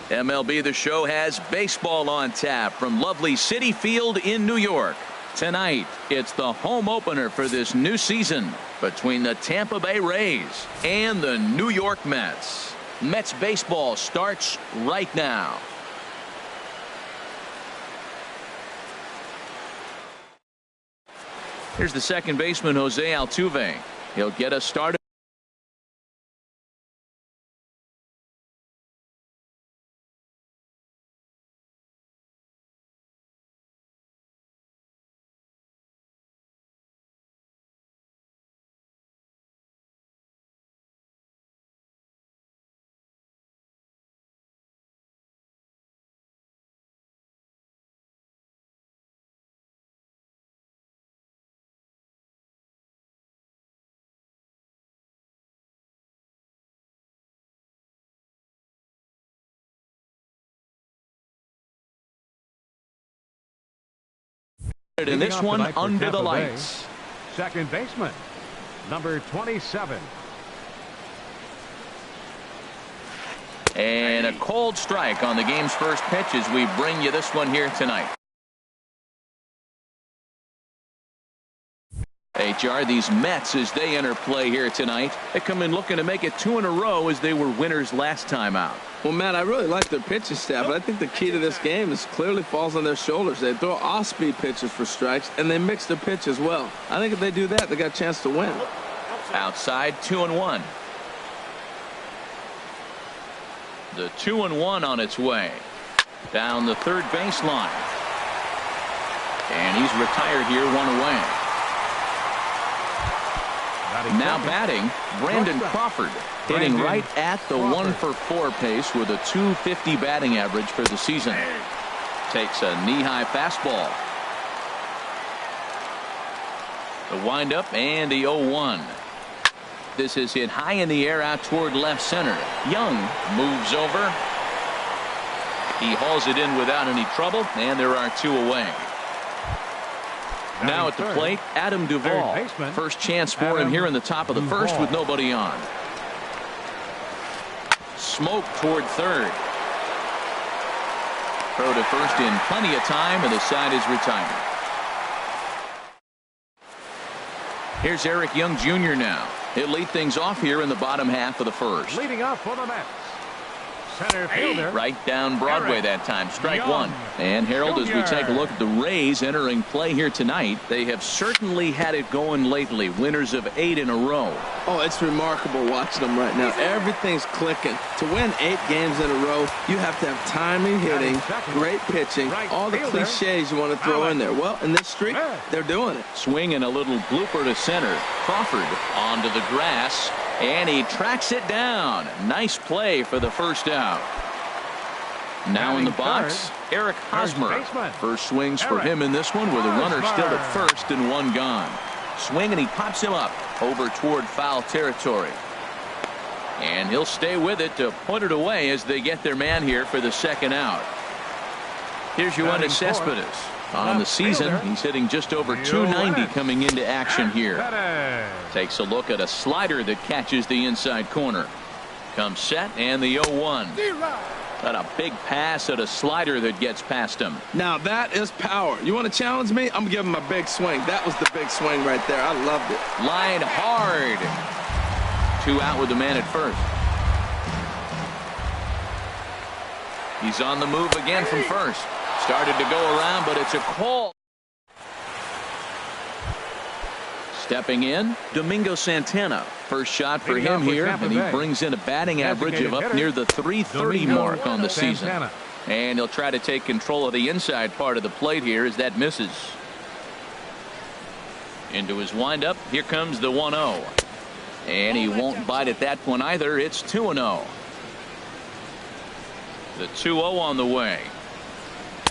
MLB The Show has baseball on tap from lovely Citi Field in New York. Tonight, it's the home opener for this new season between the Tampa Bay Rays and the New York Mets. Mets baseball starts right now. Here's the second baseman, Jose Altuve. He'll get us started. In this one under the lights. Second baseman, number 27. And a cold strike on the game's first pitch as we bring you this one here tonight. HR, these Mets, as they enter play here tonight, they come in looking to make it 2 in a row as they were winners last time out. Well, Matt, I really like their pitching staff, but I think the key to this game is clearly falls on their shoulders. They throw off-speed pitches for strikes, and they mix their pitch as well. I think if they do that, they got a chance to win. Outside, 2-1. The 2-1 on its way. Down the third baseline. And he's retired here, 1 away. Now batting, Brandon Crawford, hitting right at the 1-for-4 pace with a .250 batting average for the season. Takes a knee-high fastball. The windup and the 0-1. This is hit high in the air out toward left center. Young moves over. He hauls it in without any trouble, and there are 2 away. Now at the plate, Adam Duvall. First chance for him here in the top of the first with nobody on. Smoke toward third. Throw to first in plenty of time, and the side is retired. Here's Eric Young Jr. now. He'll lead things off here in the bottom half of the first. Leading up for the Mets, center fielder. Right down Broadway that time. Strike one. And Harold, as we take a look at the Rays entering play here tonight, they have certainly had it going lately. Winners of 8 in a row. Oh, it's remarkable watching them right now. Everything's clicking. To win 8 games in a row, you have to have timely hitting, great pitching, all the cliches you want to throw in there. Well, in this streak, they're doing it. Swing and a little blooper to center. Crawford onto the grass. And he tracks it down. Nice play for the first out. Now in the box, Eric Hosmer. First swings for him in this one with a runner still at first and 1 gone. Swing and he pops him up over toward foul territory. And he'll stay with it to put it away as they get their man here for the second out. Here's Yoenis Cespedes. On the season, he's hitting just over .290 coming into action here. Takes a look at a slider that catches the inside corner. Comes set and the 0-1. Got a big pass at a slider that gets past him. Now that is power. You want to challenge me? I'm giving him a big swing. That was the big swing right there. I loved it. Line hard. 2 out with the man at first. He's on the move again from first. Started to go around, but it's a call. Stepping in, Domingo Santana. First shot for him here, and he brings in a batting average of up near the .330 mark on the season. And he'll try to take control of the inside part of the plate here as that misses. Into his windup, here comes the 1-0. And he won't bite at that one either. It's 2-0. The 2-0 on the way.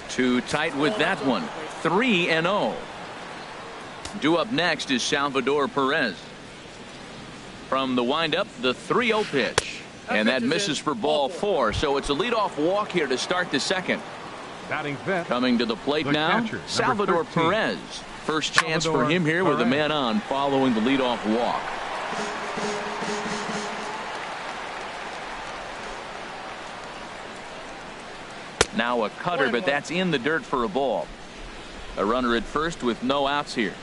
Too tight with that one. 3-0. Due up next is Salvador Perez. From the windup, the 3-0 pitch. And that misses for ball 4. So it's a leadoff walk here to start the second. Coming to the plate now, Salvador Perez. First chance for him here with a man on following the leadoff walk. Now a cutter, but that's in the dirt for a ball. A runner at first with no outs here.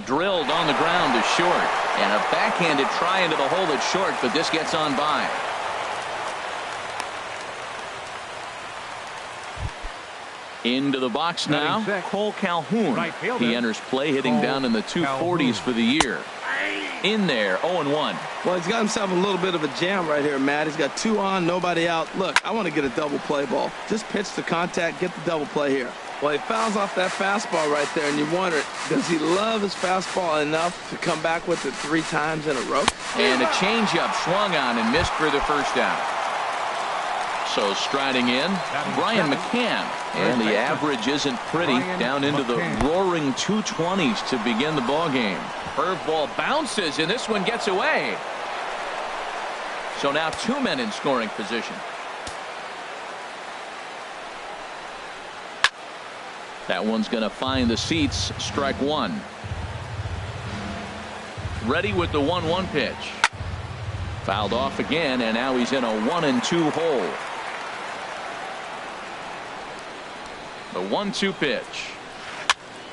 Drilled on the ground to short, and a backhanded try into the hole at short, but this gets on by. Into the box now, Cole Calhoun. He enters play hitting down in the 240s for the year. In there, 0-1. Well, he's got himself a little bit of a jam right here, Matt. He's got 2 on, nobody out. Look, I want to get a double play ball. Just pitch the contact, get the double play here. Well, he fouls off that fastball right there, and you wonder, does he love his fastball enough to come back with it 3 times in a row? And a changeup swung on and missed for the first out. So striding in, Brian McCann. And the average isn't pretty, down into the roaring 220s to begin the ball game. Curveball bounces, and this one gets away. So now 2 men in scoring position. That one's going to find the seats. Strike 1. Ready with the 1-1 pitch. Fouled off again, and now he's in a 1-2 hole. The 1-2 pitch.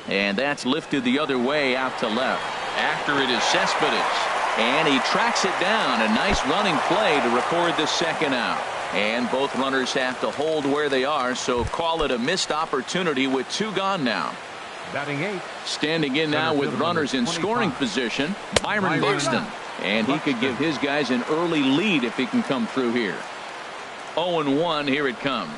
And that's lifted the other way out to left. After it is Cespedes. And he tracks it down. A nice running play to record the second out. And both runners have to hold where they are, so call it a missed opportunity with 2 gone now. Batting 8. Standing in now with runners in scoring position, Byron Buxton. And he could give his guys an early lead if he can come through here. 0-1, here it comes.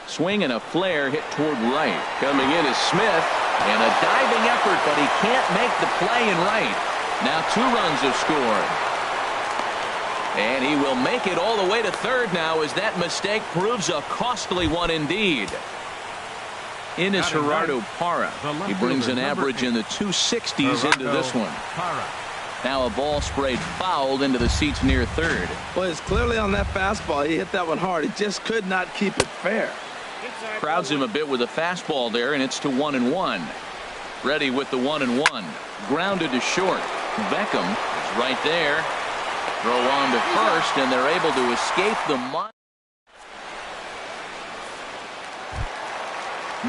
Swing and a flare hit toward right. Coming in is Smith. And a diving effort, but he can't make the play in right. Now 2 runs have scored. And he will make it all the way to third now as that mistake proves a costly one indeed. In is Gerardo Parra. He brings an average in the 260s into this one. Now a ball sprayed fouled into the seats near third. Well, it's clearly on that fastball. He hit that one hard. He just could not keep it fair. Crowds him a bit with a fastball there, and it's to 1-1. Ready with the 1-1. Grounded to short. Beckham is right there. Throw on to first, and they're able to escape the mud.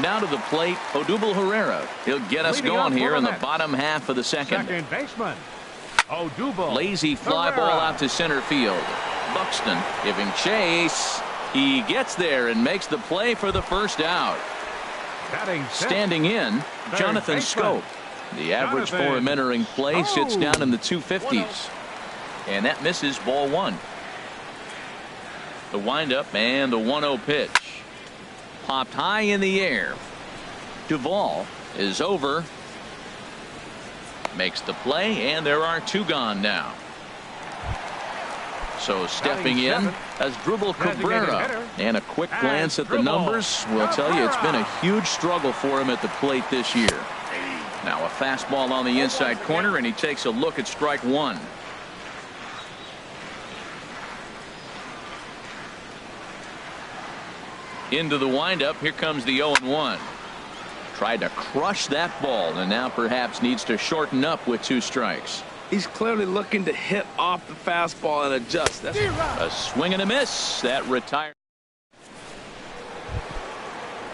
Now to the plate, Odubel Herrera. He'll get us going here in the bottom half of the second. Second baseman, Odubel Lazy fly ball out to center field. Buxton giving chase. He gets there and makes the play for the first out. Standing in, Jonathan Scope. The average for him entering play sits down in the 250s. And that misses, ball 1. The windup and the 1-0 pitch. Popped high in the air. Duvall is over. Makes the play, and there are 2 gone now. So stepping in as Asdrubal Cabrera. And a quick glance at the numbers will tell you it's been a huge struggle for him at the plate this year. Now a fastball on the inside corner, and he takes a look at strike 1. Into the windup. Here comes the 0-1. Tried to crush that ball, and now perhaps needs to shorten up with 2 strikes. He's clearly looking to hit off the fastball and adjust. That's a swing and a miss. That retired.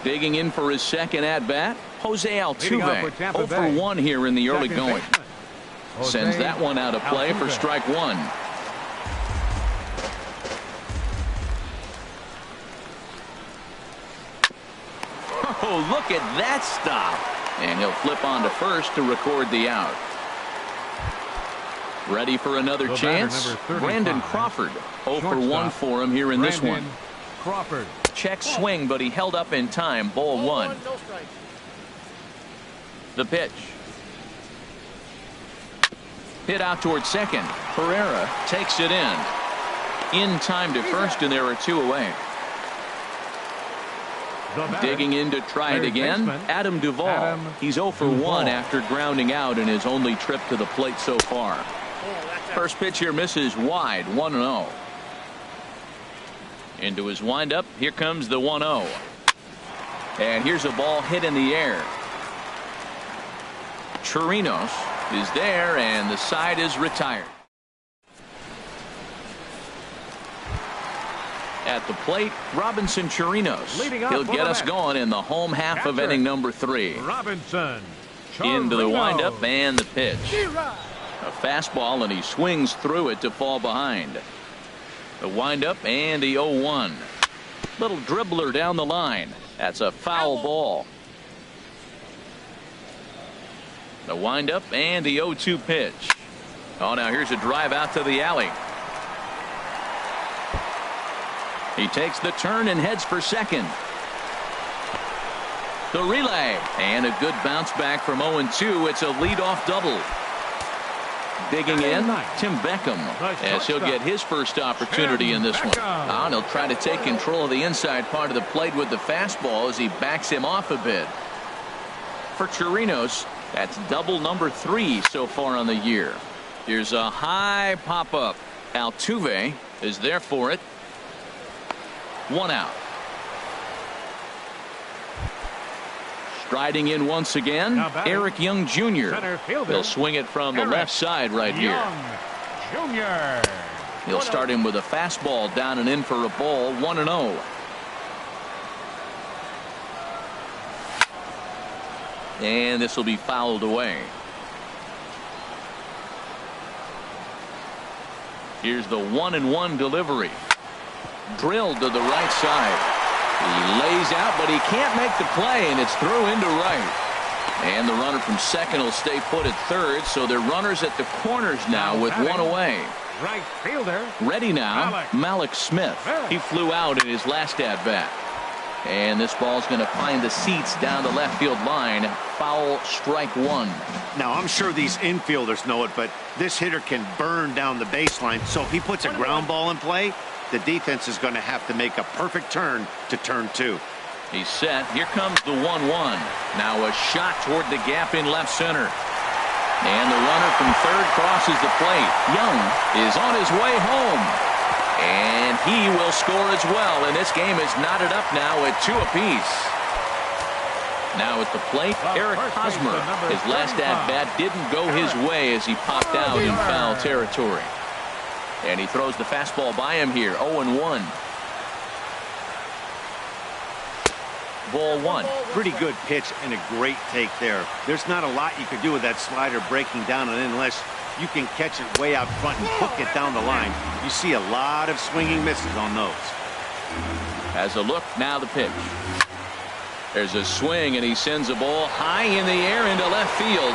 Digging in for his second at bat, Jose Altuve. 0-for-1 here in the early going. Sends that one out of play for strike 1. Oh, look at that stop. And he'll flip on to first to record the out. Ready for another chance? Brandon Crawford. 0-for-1 for him here in this one. Crawford. Check swing, but he held up in time. Ball 1. The pitch. Hit out towards second. Herrera takes it in time to first, and there are 2 away. Digging in to try it again, Adam Duvall. He's 0-for-1 after grounding out in his only trip to the plate so far. First pitch here misses wide, 1-0. Into his windup, here comes the 1-0. And here's a ball hit in the air. Chirinos is there, and the side is retired. At the plate, Robinson Chirinos. He'll get us going in the home half of inning number 3. Robinson. Into the windup and the pitch. A fastball, and he swings through it to fall behind. The windup and the 0-1. Little dribbler down the line. That's a foul ball. The windup and the 0-2 pitch. Oh, now here's a drive out to the alley. He takes the turn and heads for second. The relay, and a good bounce back from 0-2. It's a leadoff double. Digging in, Tim Beckham, as he'll get his first opportunity in this one. And he'll try to take control of the inside part of the plate with the fastball as he backs him off a bit. For Chirinos, that's double number 3 so far on the year. Here's a high pop-up. Altuve is there for it. 1 out. Striding in once again, Eric Young Jr. He'll swing it from the left side right here. He'll start him with a fastball down and in for a ball. 1-0. And this will be fouled away. Here's the 1-1 delivery. Drilled to the right side. He lays out, but he can't make the play, and it's through into right. And the runner from second will stay put at third, so they're runners at the corners now with 1 away. Right fielder. Ready now, Malik Smith. He flew out in his last at-bat. And this ball's going to find the seats down the left field line. Foul, strike 1. Now, I'm sure these infielders know it, but this hitter can burn down the baseline. So if he puts a ground ball in play, the defense is going to have to make a perfect turn to turn 2. He's set. Here comes the 1-1. Now a shot toward the gap in left center. And the runner from third crosses the plate. Young is on his way home. And he will score as well. And this game is knotted up now at 2 apiece. Now at the plate, Eric Hosmer. His last at-bat didn't go his way as he popped out in foul territory. And he throws the fastball by him here. 0-1. Ball 1. Pretty good pitch and a great take there. There's not a lot you could do with that slider breaking down and in unless you can catch it way out front and hook it down the line. You see a lot of swinging misses on those. As a look, now the pitch. There's a swing, and he sends a ball high in the air into left field.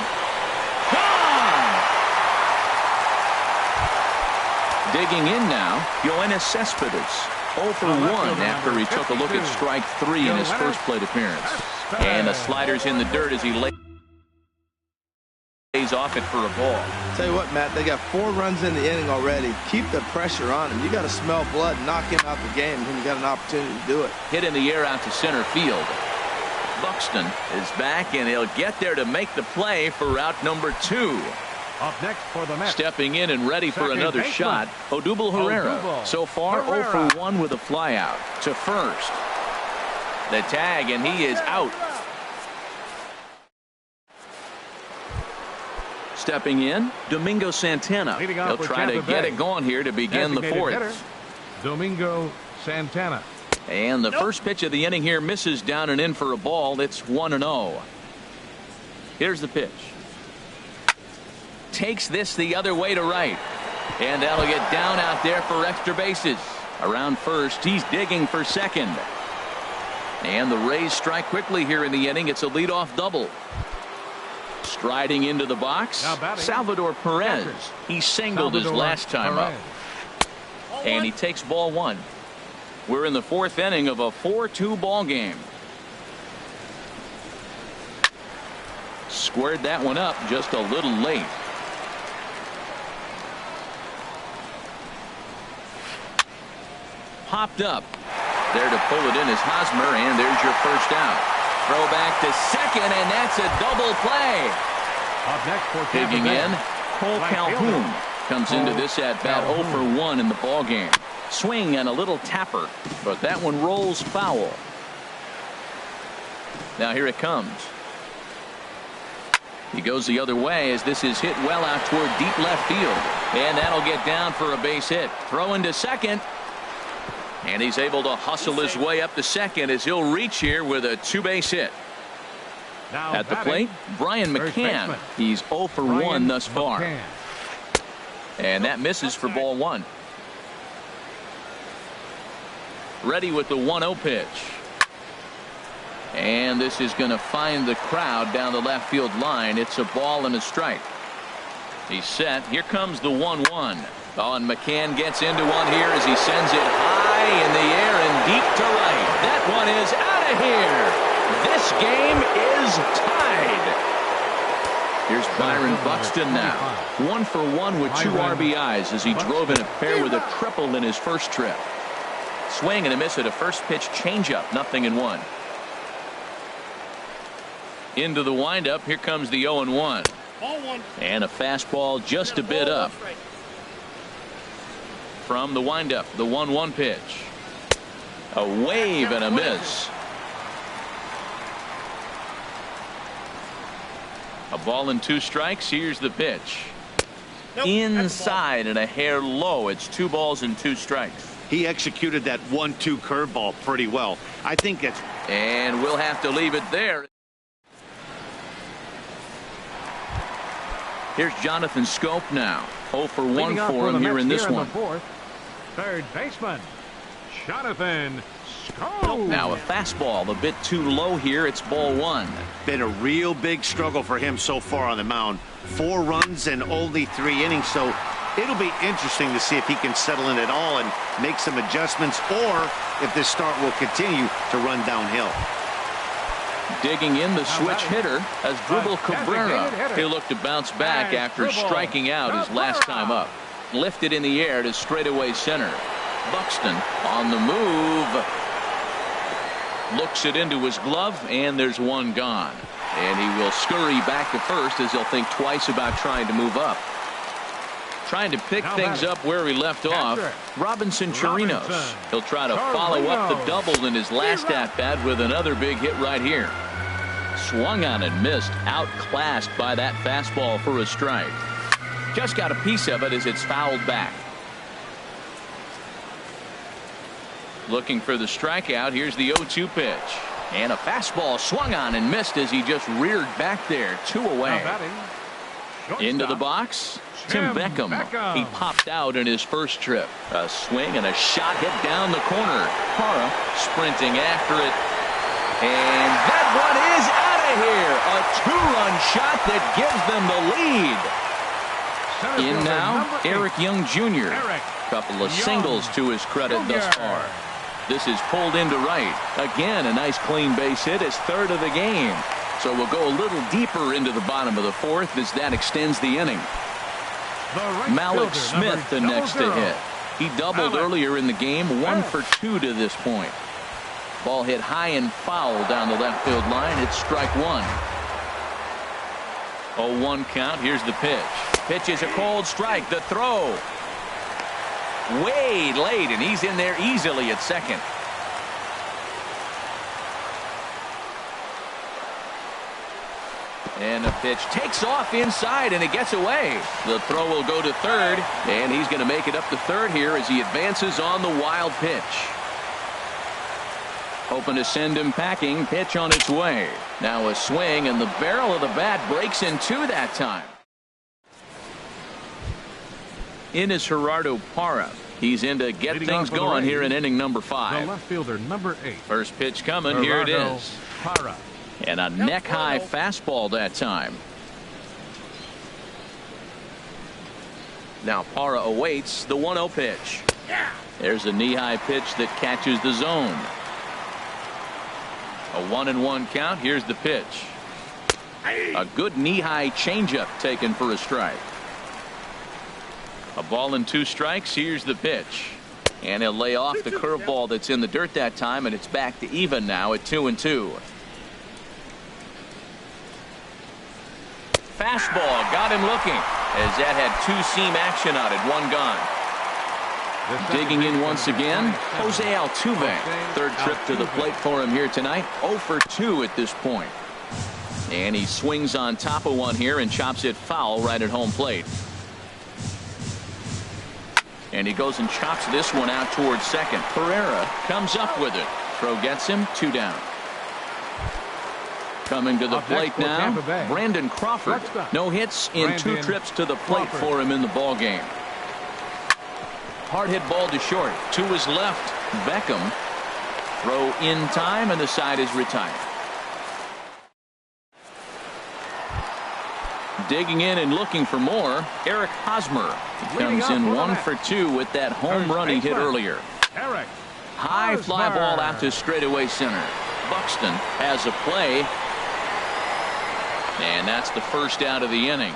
Digging in now, Yoenis Cespedes. 0 for 1 after he took a look at strike 3 in his first plate appearance. And the slider's in the dirt as he lays off it for a ball. Tell you what, Matt, they got 4 runs in the inning already. Keep the pressure on him. You got to smell blood and knock him out the game, and you got an opportunity to do it. Hit in the air out to center field. Buxton is back, and he'll get there to make the play for route number 2. Up next for the Mets. Stepping in and ready for another shot, Odubel Herrera. So far, 0 for 1 with a flyout to first. The tag, and he is out. Stepping in, Domingo Santana. He'll try to get it going here to begin the 4th. Domingo Santana. And the first pitch of the inning here misses down and in for a ball. It's 1-0. Here's the pitch. Takes this the other way to right. And that'll get down out there for extra bases. Around first, he's digging for second. And the Rays strike quickly here in the inning. It's a leadoff double. Striding into the box, Salvador Perez. He singled his last time up. And he takes ball 1. We're in the 4th inning of a 4-2 ball game. Squared that one up just a little late. Popped up. There to pull it in is Hosmer, and there's your first out. Throw back to second, and that's a double play. Up next for digging in, Cole Calhoun comes into this at-bat 0 for 1 in the ballgame. Swing and a little tapper, but that one rolls foul. Now here it comes. He goes the other way as this is hit well out toward deep left field. And that'll get down for a base hit. Throw into second. And he's able to hustle his way up to second as he'll reach here with a two-base hit. Now at the plate, Brian McCann. He's 0 for 1 thus far. And that misses for ball 1. Ready with the 1-0 pitch. And this is going to find the crowd down the left field line. It's a ball and a strike. He's set. Here comes the 1-1. Oh, and McCann gets into one here as he sends it high in the air and deep to right. That one is out of here. This game is tied. Here's Byron Buxton now. 1 for 1 with 2 RBIs as he drove in a pair with a triple in his first trip. Swing and a miss at a first pitch changeup. 0-1. Into the windup. Here comes the 0-1. And a fastball just a bit up. From the windup, the 1-1 pitch. A wave and a miss. A ball and 2 strikes. Here's the pitch. Inside and a hair low. It's 2 balls and 2 strikes. He executed that 1-2 curveball pretty well. I think it's. And we'll have to leave it there. Here's Jonathan Scope now. 0 for 1 for him here in this one. Third baseman, Jonathan Scope. Now a fastball a bit too low here. It's ball 1. Been a real big struggle for him so far on the mound. 4 runs and only 3 innings. So it'll be interesting to see if he can settle in at all and make some adjustments, or if this start will continue to run downhill. Digging in the switch hitter as Dribble Cabrera. He'll look to bounce back after striking out his last time up. Lifted in the air to straightaway center. Buxton on the move. Looks it into his glove, and there's one gone. And he will scurry back to first as he'll think twice about trying to move up. Trying to pick things up where he left off. Robinson Chirinos. He'll try to follow up the double in his last at-bat with another big hit right here. Swung on and missed. Outclassed by that fastball for a strike. Just got a piece of it as it's fouled back. Looking for the strikeout. Here's the 0-2 pitch. And a fastball swung on and missed as he just reared back there. 2 away. Into the box. Tim Beckham. He popped out in his first trip. A swing and a shot hit down the corner. Parra sprinting after it. And that one is out of here. A 2-run shot that gives them the lead. In now, Eric Young Jr. Couple of singles to his credit thus far. This is pulled into right. Again, a nice clean base hit. His 3rd of the game. So we'll go a little deeper into the bottom of the 4th as that extends the inning. Malik Smith the next to hit. He doubled earlier in the game. 1 for 2 to this point. Ball hit high and foul down the left field line. It's strike 1. 0-1 count. Here's the pitch. Pitch is a cold strike. The throw. Way late, and he's in there easily at second. And the pitch takes off inside, and it gets away. The throw will go to third, and he's going to make it up to third here as he advances on the wild pitch. Hoping to send him packing. Pitch on its way. Now a swing, and the barrel of the bat breaks in 2 that time. In is Gerardo Parra. He's in to get things going here in inning number 5. The left fielder, number 8. First pitch coming. Here it is. Parra. And a neck-high fastball that time. Now Parra awaits the 1-0 pitch. There's a knee-high pitch that catches the zone. A 1-1 count. Here's the pitch. A good knee-high changeup taken for a strike. A ball and 2 strikes. Here's the pitch. And he'll lay off the curveball that's in the dirt that time, and it's back to even now at 2-2. Fastball got him looking as that had 2-seam action on it. 1 gone. Digging in once again, Jose Altuve. 3rd trip to the plate for him here tonight. 0 for 2 at this point. And he swings on top of one here and chops it foul right at home plate. And he goes and chops this one out towards second. Pereira comes up with it. Throw gets him, 2 down. Coming to the plate now, Brandon Crawford. No hits in 2 trips to the plate for him in the ball game. Hard hit ball to short. To his left, Beckham. Throw in time, and the side is retired. Digging in and looking for more, Eric Hosmer. He comes in 1 for 2 with that home run he hit earlier. High fly ball out to straightaway center. Buxton has a play. And that's the first out of the inning.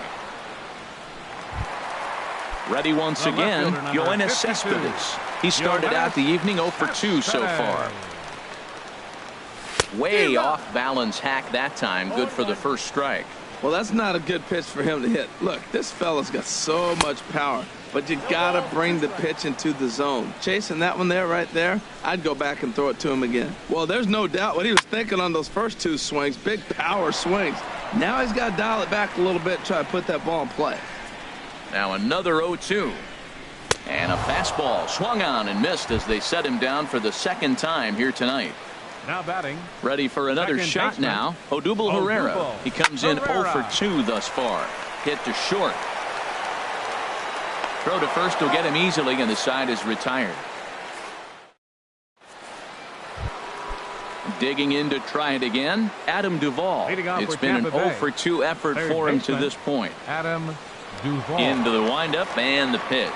Ready once again, Yoenis Cespedes. He started out the evening 0 for 2 so far. Way off balance hack that time. Good for the first strike. Well, that's not a good pitch for him to hit. Look, this fella's got so much power, but you gotta bring the pitch into the zone. Chasing that one there, right there, I'd go back and throw it to him again. Well, there's no doubt what he was thinking on those first 2 swings. Big power swings. Now he's got to dial it back a little bit, try to put that ball in play. Now another 0-2. And a fastball swung on and missed as they set him down for the second time here tonight. Now batting. Ready for another shot now. Odubel Herrera. He comes in 0 for 2 thus far. Hit to short. Throw to first will get him easily, and the side is retired. Digging in to try it again, Adam Duvall. It's been an 0 for 2 effort for him to this point. Adam Duvall. Into the windup and the pitch.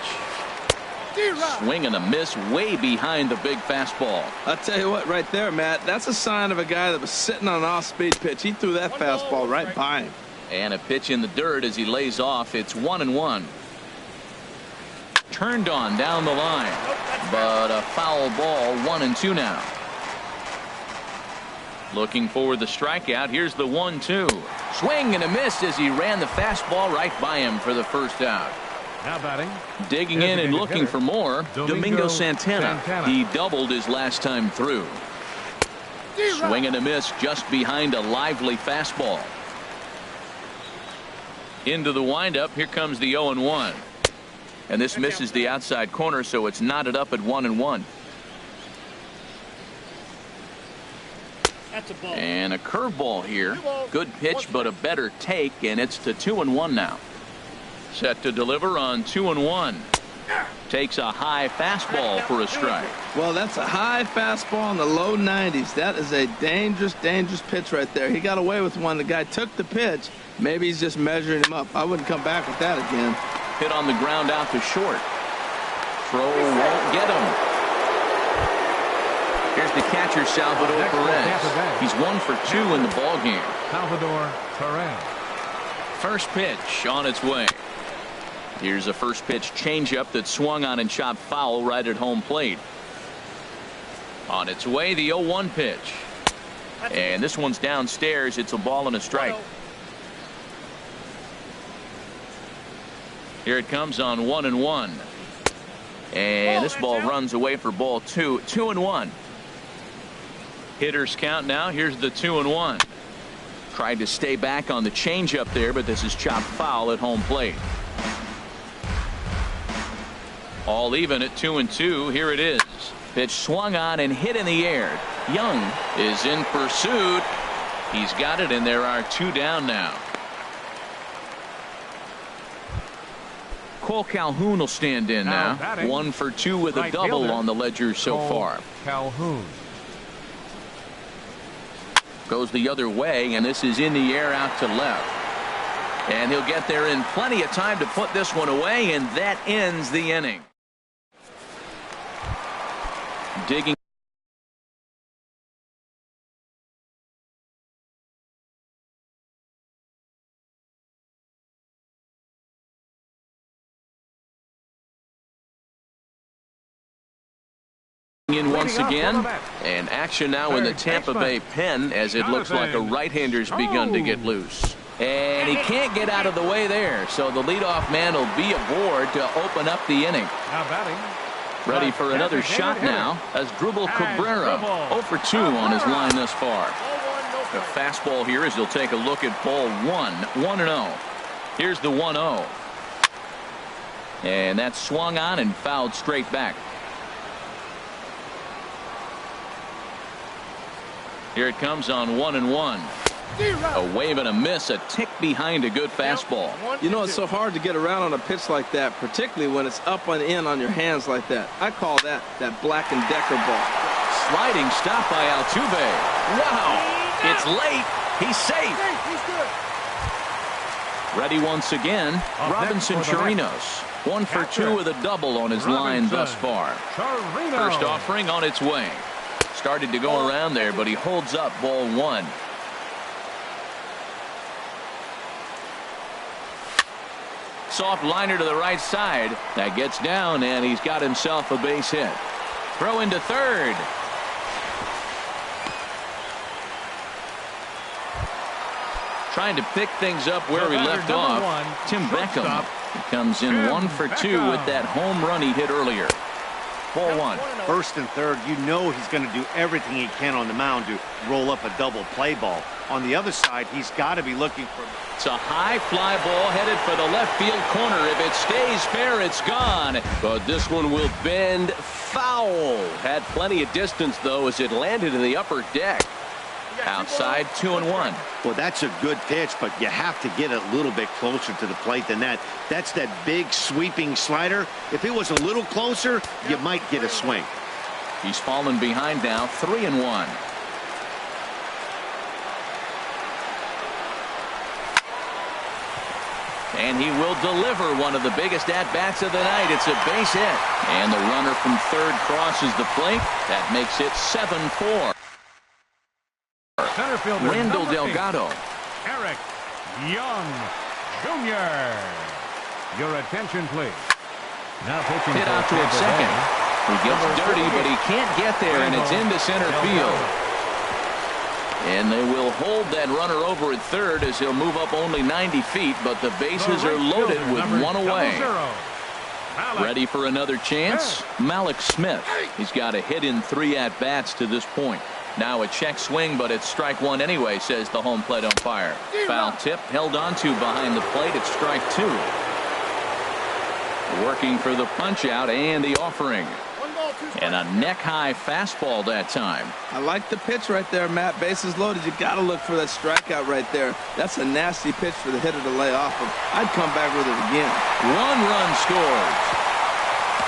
Swing and a miss way behind the big fastball. I'll tell you what, right there, Matt, that's a sign of a guy that was sitting on an off-speed pitch. He threw that fastball right by him. And a pitch in the dirt as he lays off. It's 1-1. Turned on down the line, but a foul ball. 1-2 now. Looking for the strikeout. Here's the 1-2. Swing and a miss as he ran the fastball right by him for the first out. Now batting. Digging in and looking for more, Domingo Santana. He doubled his last time through. Swing and a miss just behind a lively fastball. Into the windup. Here comes the 0-1. And this misses the outside corner, so it's knotted up at 1-1. And a curveball here. Good pitch, but a better take, and it's to 2-1 now. Set to deliver on 2-1. Takes a high fastball for a strike. Well, that's a high fastball in the low 90s. That is a dangerous, dangerous pitch right there. He got away with one. The guy took the pitch. Maybe he's just measuring him up. I wouldn't come back with that again. Hit on the ground out to short. Throw won't get him. Here's the catcher, Salvador Perez. He's 1 for 2 in the ballgame. Salvador Perez. First pitch on its way. Here's a first pitch changeup that swung on and chopped foul right at home plate. On its way, the 0-1 pitch. And this one's downstairs. It's a ball and a strike. Here it comes on 1-1. And this ball runs away for ball 2. 2-1. Hitters count now. Here's the 2-1. Tried to stay back on the changeup there, but this is chopped foul at home plate. All even at 2-2. Here it is. Pitch swung on and hit in the air. Young is in pursuit. He's got it, and there are 2 down now. Cole Calhoun will stand in now. 1 for 2 with a double on the ledger so far. Calhoun. Goes the other way, and this is in the air out to left. And he'll get there in plenty of time to put this one away, and that ends the inning. Digging in once again, and action now in the Tampa Bay pen as it looks like a right-hander's begun to get loose. And he can't get out of the way there, so the leadoff man will be aboard to open up the inning. Now batting. Ready for another shot now as Drupal Cabrera 0 for 2 on his line thus far. The fastball here as he'll take a look at ball 1. 1-0. Here's the 1-0. And that's swung on and fouled straight back. Here it comes on 1-1. A wave and a miss, a tick behind a good fastball. You know, it's so hard to get around on a pitch like that, particularly when it's up and in on your hands like that. I call that Black & Decker ball. Sliding stop by Altuve. Wow, it's late. He's safe. Ready once again, Robinson Chirinos. 1 for 2 with a double on his line thus far. First offering on its way. Started to go around there, but he holds up ball 1. Soft liner to the right side. That gets down, and he's got himself a base hit. Throw into third. Trying to pick things up where he left off. Tim Beckham comes in 1 for 2 with that home run he hit earlier. Ball 1. First and third, you know he's going to do everything he can on the mound to roll up a double play ball. On the other side, he's got to be looking for... It's a high fly ball headed for the left field corner. If it stays fair, it's gone. But this one will bend foul. Had plenty of distance, though, as it landed in the upper deck. Outside, 2-1. Well, that's a good pitch, but you have to get a little bit closer to the plate than that. That's that big sweeping slider. If it was a little closer, you might get a swing. He's fallen behind now, 3-1. And he will deliver one of the biggest at-bats of the night. It's a base hit. And the runner from third crosses the plate. That makes it 7-4. Center fielder Randall Delgado. Eric Young Jr. Your attention, please. Now pitching Hit out towards second. He gets dirty, but he can't get there, and it's into center field. And they will hold that runner over at third as he'll move up only 90 feet, but the bases are loaded with 1 away. Ready for another chance? Malik Smith. He's got a hit in 3 at-bats to this point. Now a check swing, but it's strike 1 anyway, says the home plate umpire. Foul tip held onto behind the plate. It's strike 2. Working for the punch out and the offering. And a neck-high fastball that time. I like the pitch right there, Matt. Bases loaded. You got to look for that strikeout right there. That's a nasty pitch for the hitter to lay off of. I'd come back with it again. 1 run scores.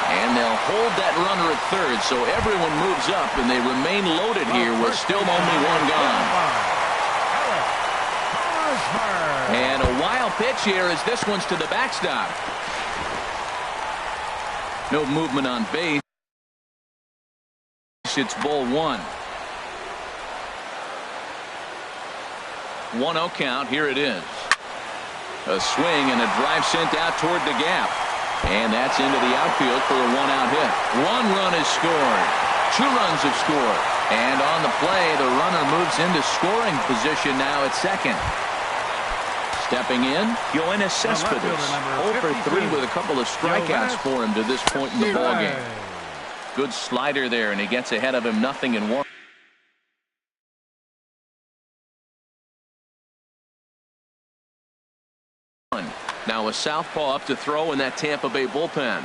And they'll hold that runner at third, so everyone moves up, and they remain loaded here with still only 1 gone. And a wild pitch here as this one's to the backstop. No movement on base. It's ball 1. 1-0 count. Here it is. A swing and a drive sent out toward the gap. And that's into the outfield for a 1-out hit. 1 run is scored. 2 runs have scored. And on the play, the runner moves into scoring position now at second. Stepping in, Yoenis Cespedes. 0 for 3 with a couple of strikeouts for him to this point in the ballgame. Good slider there, and he gets ahead of him 0-1. Now a southpaw up to throw in that Tampa Bay bullpen.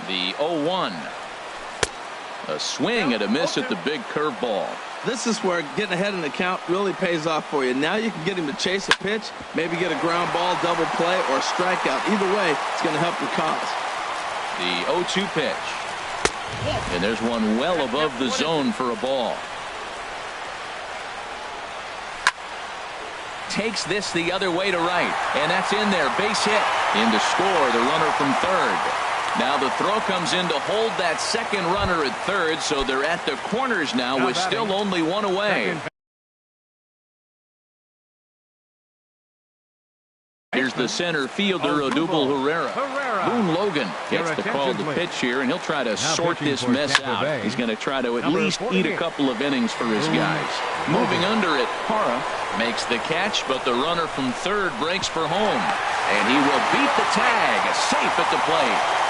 The 0-1. A swing and a miss at the big curveball. This is where getting ahead in the count really pays off for you. Now you can get him to chase a pitch, maybe get a ground ball, double play, or a strikeout. Either way, it's going to help your cause. The 0-2 pitch. And there's one well above the zone for a ball. Takes this the other way to right, and that's in there. Base hit. In to score the runner from third. Now the throw comes in to hold that second runner at third, so they're at the corners now with still only 1 away. Here's the center fielder, Odubel Herrera. Boone Logan gets the call to pitch here, and he'll try to sort this mess out. He's going to try to at least eat a couple of innings for his guys. Moving under it, Hara makes the catch, but the runner from third breaks for home. And he will beat the tag, safe at the plate.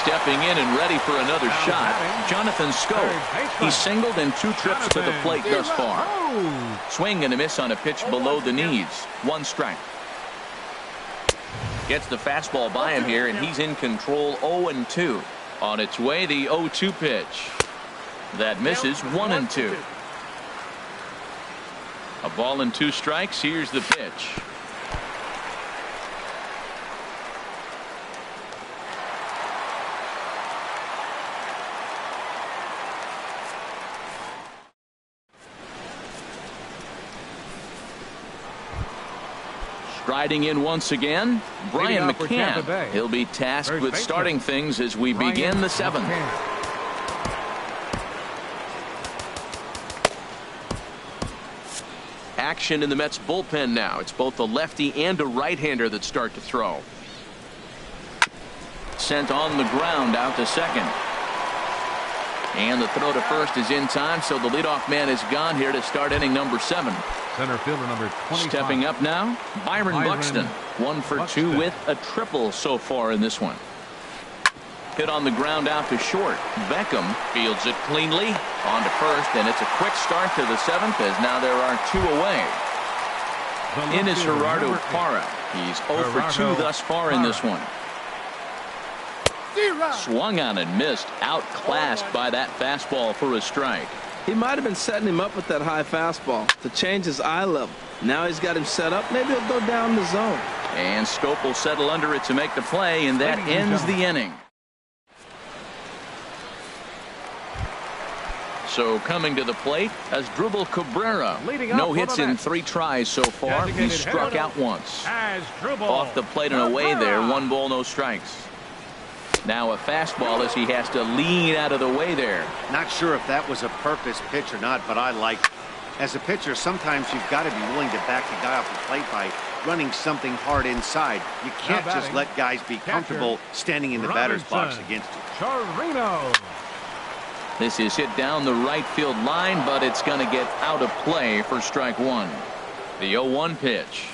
Stepping in and ready for another shot, Jonathan Schoop. He's singled in 2 trips to the plate thus far. Swing and a miss on a pitch below the knees. 1 strike. Gets the fastball by him here, and he's in control. 0-2. On its way, the 0-2 pitch. That misses. 1-2. A ball and 2 strikes. Here's the pitch. Striding in once again, Brian McCann. He'll be tasked with starting things as we begin the 7th. Action in the Mets bullpen now. It's both a lefty and a right-hander that start to throw. Sent on the ground out to second. And the throw to first is in time, so the leadoff man is gone here to start inning number 7. Center fielder number 25. Stepping up now, Byron Buxton. 1 for 2 with a triple so far in this one. Hit on the ground out to short. Beckham fields it cleanly on to first, and it's a quick start to the 7th as now there are 2 away. In is Gerardo Parra. He's 0 for 2 thus far in this one. Swung on and missed. Outclassed by that fastball for a strike. He might have been setting him up with that high fastball to change his eye level. Now he's got him set up. Maybe he'll go down the zone. And Scope will settle under it to make the play, and that ends the inning. So coming to the plate, Asdrubal Cabrera. No hits in 3 tries so far. He's struck out once. Off the plate and away there. 1 ball, no strikes. Now a fastball as he has to lean out of the way there. Not sure if that was a purpose pitch or not, but I like it. As a pitcher, sometimes you've got to be willing to back the guy off the plate by running something hard inside. You can't just let guys be comfortable standing in the batter's box against you. Charino. This is hit down the right field line, but it's going to get out of play for strike 1. The 0-1 pitch.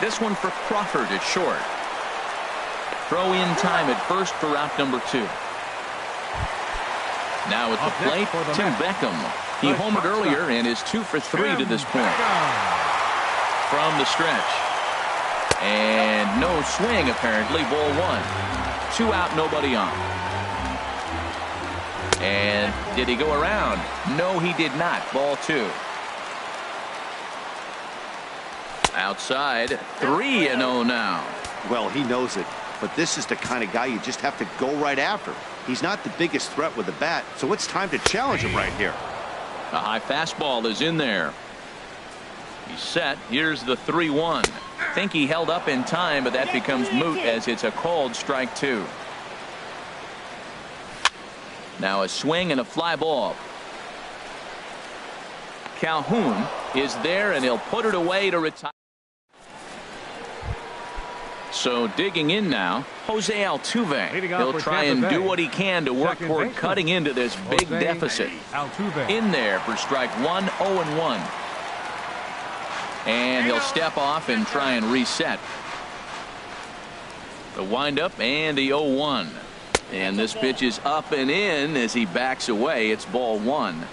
This one for Crawford at short. Throw in time at first for out number 2. Now at the plate, Tim Beckham. He homered earlier and is 2 for 3 to this point. From the stretch. And no swing apparently. Ball 1. 2 out, nobody on. And did he go around? No, he did not. Ball 2. Outside. 3-0 now. Well, he knows it. But this is the kind of guy you just have to go right after. He's not the biggest threat with the bat, so it's time to challenge him right here. A high fastball is in there. He's set. Here's the 3-1. Think he held up in time, but that becomes moot as it's a called strike 2. Now a swing and a fly ball. Calhoun is there, and he'll put it away to retire. So digging in now, Jose Altuve. He'll try and do what he can to work toward cutting into this big deficit. In there for strike 1, 0-1. And he'll step off and try and reset. The windup and the 0-1. And this pitch is up and in as he backs away. It's ball 1.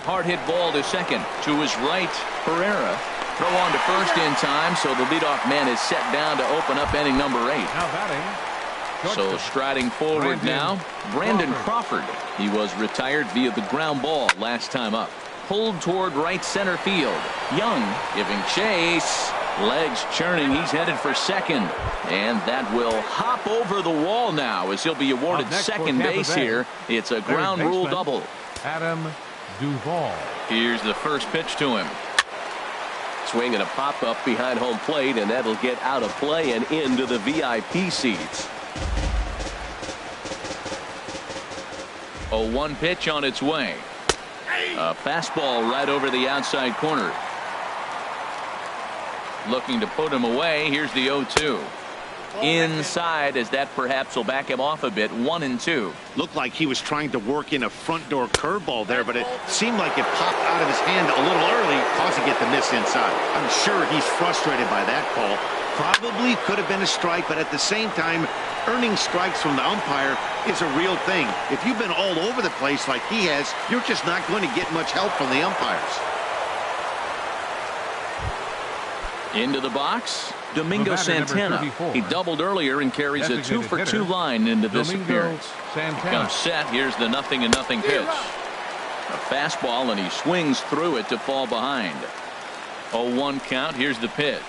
Hard hit ball to second. To his right, Pereira. Throw on to first in time, so the leadoff man is set down to open up inning number 8. So striding forward now, Brandon Crawford. He was retired via the ground ball last time up. Pulled toward right center field. Young giving chase. Legs churning. He's headed for second. And that will hop over the wall now as he'll be awarded second base here. It's a ground rule double. Adam Duvall. Here's the first pitch to him. Swing and a pop-up behind home plate, and that'll get out of play and into the VIP seats. 0-1 pitch on its way. A fastball right over the outside corner. Looking to put him away. Here's the 0-2. Inside, as that perhaps will back him off a bit. 1-2. Looked like he was trying to work in a front door curveball there, but it seemed like it popped out of his hand a little early, causing it to miss inside. I'm sure he's frustrated by that call. Probably could have been a strike, but at the same time, earning strikes from the umpire is a real thing. If you've been all over the place like he has, you're just not going to get much help from the umpires. Into the box, Domingo The batter, number Santana. 34. He doubled earlier and carries a Designated 2-for-2 hitter, line into this Domingo appearance. Santana. Comes set. Here's the 0-0 pitch. A fastball, and he swings through it to fall behind. 0-1 count. Here's the pitch.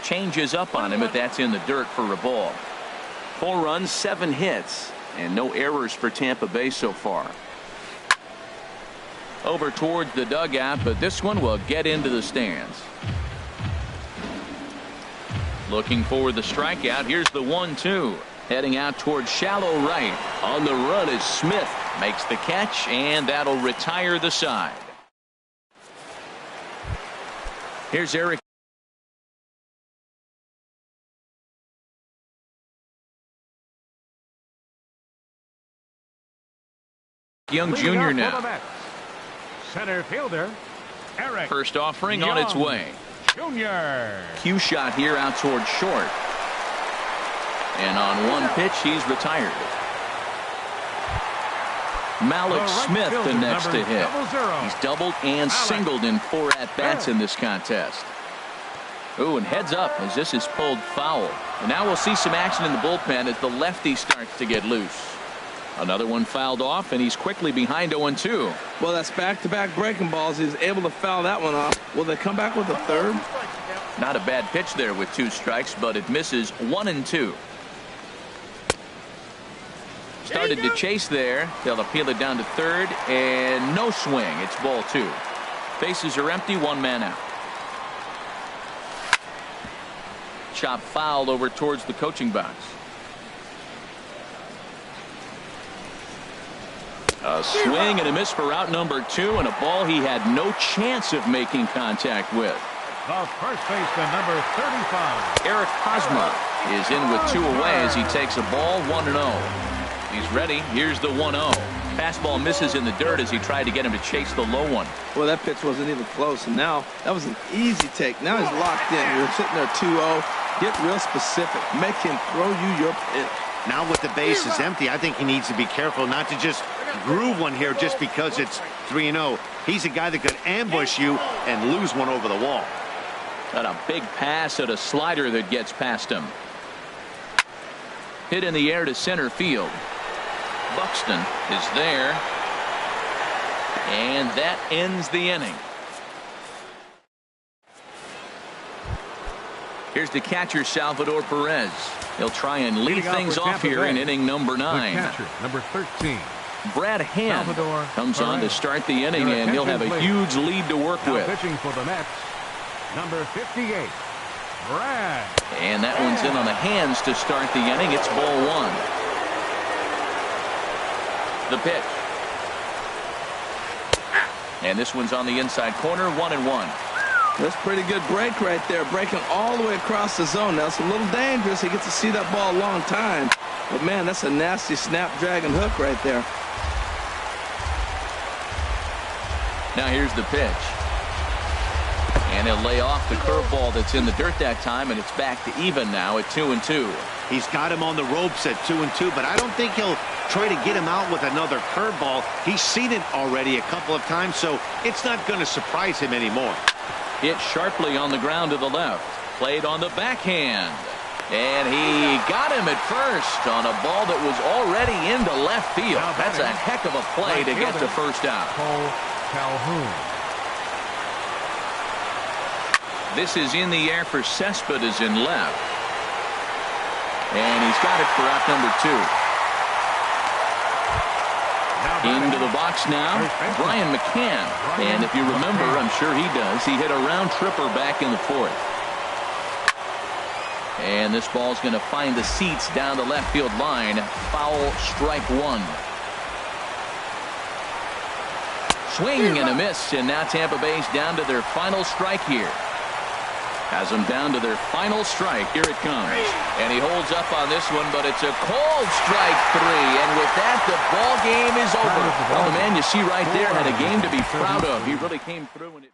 Changes up on him, but that's in the dirt for a ball. 4 runs, 7 hits, and no errors for Tampa Bay so far. Over towards the dugout, but this one will get into the stands. Looking for the strikeout. Here's the 1-2. Heading out towards shallow right. On the run is Smith. Makes the catch, and that'll retire the side. Here's Eric Young Jr. now. Center fielder, Eric First offering Young on its way. Jr. Cue shot here out towards short. And on one pitch, he's retired. Malik right Smith the fielder, next to number hit. 00. He's doubled and singled in 4 at-bats in this contest. Ooh, and heads up as this is pulled foul. And now we'll see some action in the bullpen as the lefty starts to get loose. Another one fouled off, and he's quickly behind 0-2. Well, that's back-to-back breaking balls. He's able to foul that one off. Will they come back with a third? Not a bad pitch there with 2 strikes, but it misses 1-2. Started to chase there. They'll appeal it down to third, and no swing. It's ball 2. Bases are empty, 1 man out. Chop fouled over towards the coaching box. A swing and a miss for out number 2, and a ball he had no chance of making contact with. The first baseman, number 35. Eric Hosmer is in with 2 away as he takes a ball 1-0. He's ready. Here's the 1-0. Fastball misses in the dirt as he tried to get him to chase the low one. Well, that pitch wasn't even close, and now that was an easy take. Now he's locked in. You're sitting there 2-0. Get real specific. Make him throw you your pitch. Now with the bases empty, I think he needs to be careful not to just groove one here just because it's 3-0. He's a guy that could ambush you and lose one over the wall. Got a big pass at a slider that gets past him. Hit in the air to center field. Buxton is there. And that ends the inning. Here's the catcher, Salvador Perez. He'll try and lead things off here in inning number 9. The catcher, number 13. Brad Hand Salvador comes on to Perez. start the inning, Your and he'll have a attention, huge lead to work Now with. pitching for the Mets, number 58. Brad. And that one's in on the hands to start the inning. It's ball 1. The pitch. And this one's on the inside corner, 1-1. That's pretty good break right there, breaking all the way across the zone. Now it's a little dangerous. He gets to see that ball a long time. But, man, that's a nasty snapdragon hook right there. Now here's the pitch. And he'll lay off the curveball that's in the dirt that time, and it's back to even now at 2-2. He's got him on the ropes at 2-2, but I don't think he'll try to get him out with another curveball. He's seen it already a couple of times, so it's not going to surprise him anymore. Hit sharply on the ground to the left. Played on the backhand. And he got him at first on a ball that was already into left field. That's a heck of a play to get to first out. Cole Calhoun. This is in the air for Cespedes in left. And he's got it for out number 2. Into the box now, Brian McCann. And if you remember, I'm sure he does, he hit a round tripper back in the 4th. And this ball's going to find the seats down the left field line. Foul, strike 1. Swing and a miss, and now Tampa Bay's down to their final strike here. Has them down to their final strike. Here it comes. And he holds up on this one, but it's a cold strike 3. And with that, the ball game is over. Well, the man you see right there had a game to be proud of. He really came through and it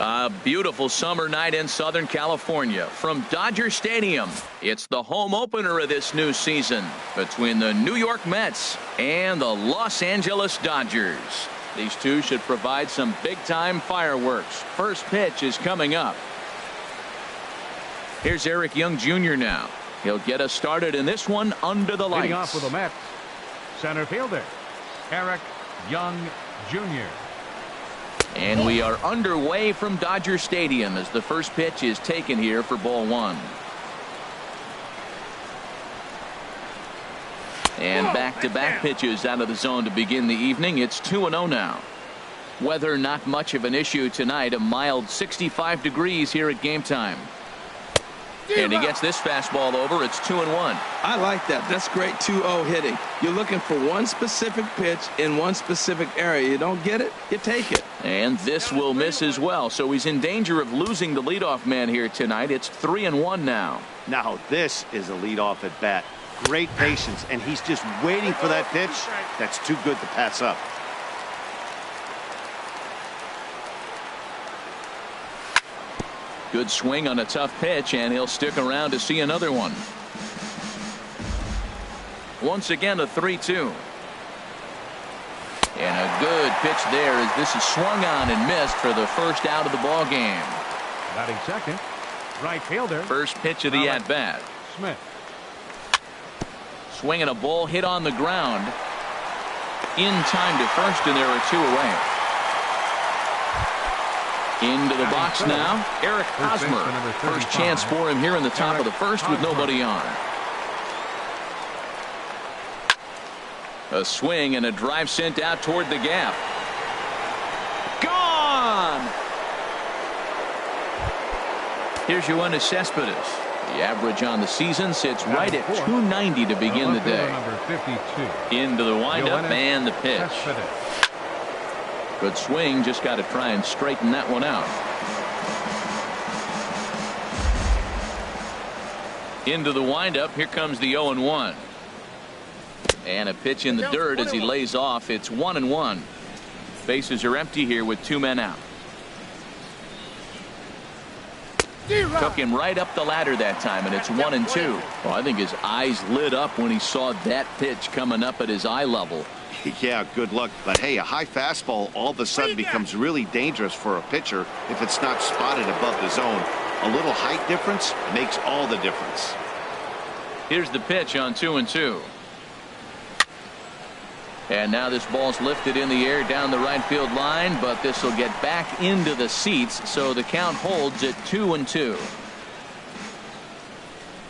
A beautiful summer night in Southern California from Dodger Stadium. It's the home opener of this new season between the New York Mets and the Los Angeles Dodgers. These two should provide some big-time fireworks. First pitch is coming up. Here's Eric Young Jr. now. He'll get us started in this one under the lights. Leading off with the Mets, center fielder, Eric Young Jr. And we are underway from Dodger Stadium as the first pitch is taken here for ball one. And back-to-back pitches out of the zone to begin the evening. It's 2-0 now. Weather not much of an issue tonight. A mild 65 degrees here at game time. And he gets this fastball over. It's 2-1. I like that. That's great 2-0 hitting. You're looking for one specific pitch in one specific area. You don't get it, you take it. And this will miss as well. So he's in danger of losing the leadoff man here tonight. It's 3-1 now. Now this is a leadoff at bat. Great patience, and he's just waiting for that pitch. That's too good to pass up. Good swing on a tough pitch, and he'll stick around to see another one. Once again, a 3-2. And a good pitch there as this is swung on and missed for the first out of the ball game. Batting second, right fielder. First pitch of the at-bat. Smith. Swinging a ball hit on the ground. In time to first, and there are two away. Into the box now, Eric Hosmer. First chance for him here in the top of the first with nobody on. A swing and a drive sent out toward the gap. Gone! Here's Yoenis Cespedes. The average on the season sits right at 290 to begin the day. Into the windup and the pitch. Good swing, just got to try and straighten that one out. Into the windup, here comes the 0-1. And a pitch in the dirt as he lays off. It's 1-1. Bases are empty here with two men out. Took him right up the ladder that time, and it's 1-2. Well, I think his eyes lit up when he saw that pitch coming up at his eye level. Yeah, good luck. But hey, a high fastball all of a sudden becomes really dangerous for a pitcher if it's not spotted above the zone. A little height difference makes all the difference. Here's the pitch on 2-2. And now this ball's lifted in the air down the right field line, but this will get back into the seats, so the count holds at 2-2.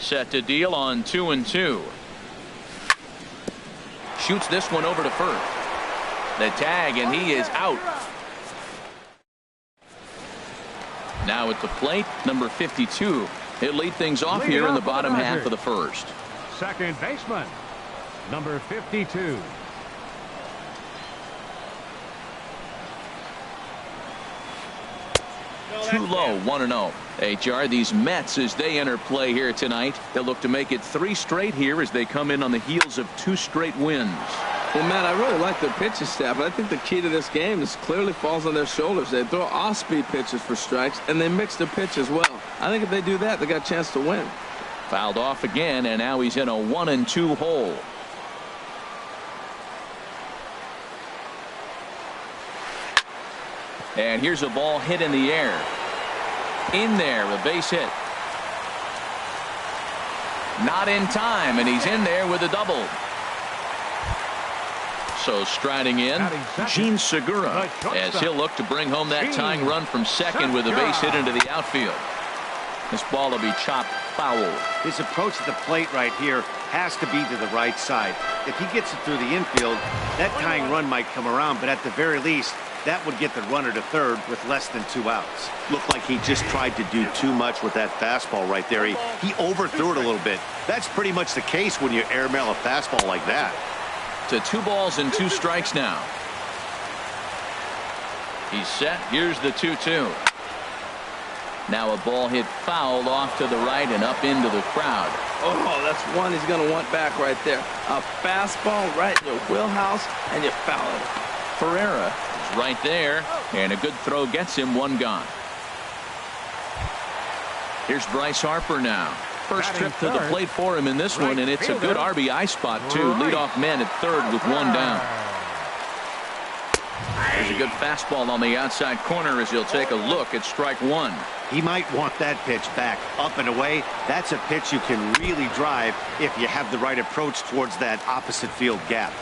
Set to deal on 2-2. Shoots this one over to first. The tag, and he is out. Now at the plate, number 52. He'll lead things off here in the bottom half of the first. Second baseman, number 52. Too low, 1-0. HR, these Mets, as they enter play here tonight, they'll look to make it 3 straight here as they come in on the heels of 2 straight wins. Well, Matt, I really like their pitching staff, but I think the key to this game is clearly falls on their shoulders. They throw off-speed pitches for strikes, and they mix their pitch as well. I think if they do that, they got a chance to win. Fouled off again, and now he's in a 1-2 hole. And here's a ball hit in the air. In there, a base hit. Not in time, and he's in there with a double. So striding in, Gene Segura, as he'll look to bring home that tying run from second with a base hit into the outfield. This ball will be chopped foul. His approach at the plate right here has to be to the right side. If he gets it through the infield, that tying run might come around, but at the very least, that would get the runner to third with less than 2 outs. Looked like he just tried to do too much with that fastball right there. He overthrew it a little bit. That's pretty much the case when you airmail a fastball like that. To 2 balls and 2 strikes now. He's set. Here's the 2-2. Now a ball hit foul off to the right and up into the crowd. Oh, that's one he's going to want back right there. A fastball right in your wheelhouse, and you foul it. Ferreira is right there, and a good throw gets him one gone. Here's Bryce Harper now. First trip to the plate for him in this one, and it's a good RBI spot, too. Leadoff man at third with one down. There's a good fastball on the outside corner as he'll take a look at strike one. He might want that pitch back, up and away. That's a pitch you can really drive if you have the right approach towards that opposite field gap.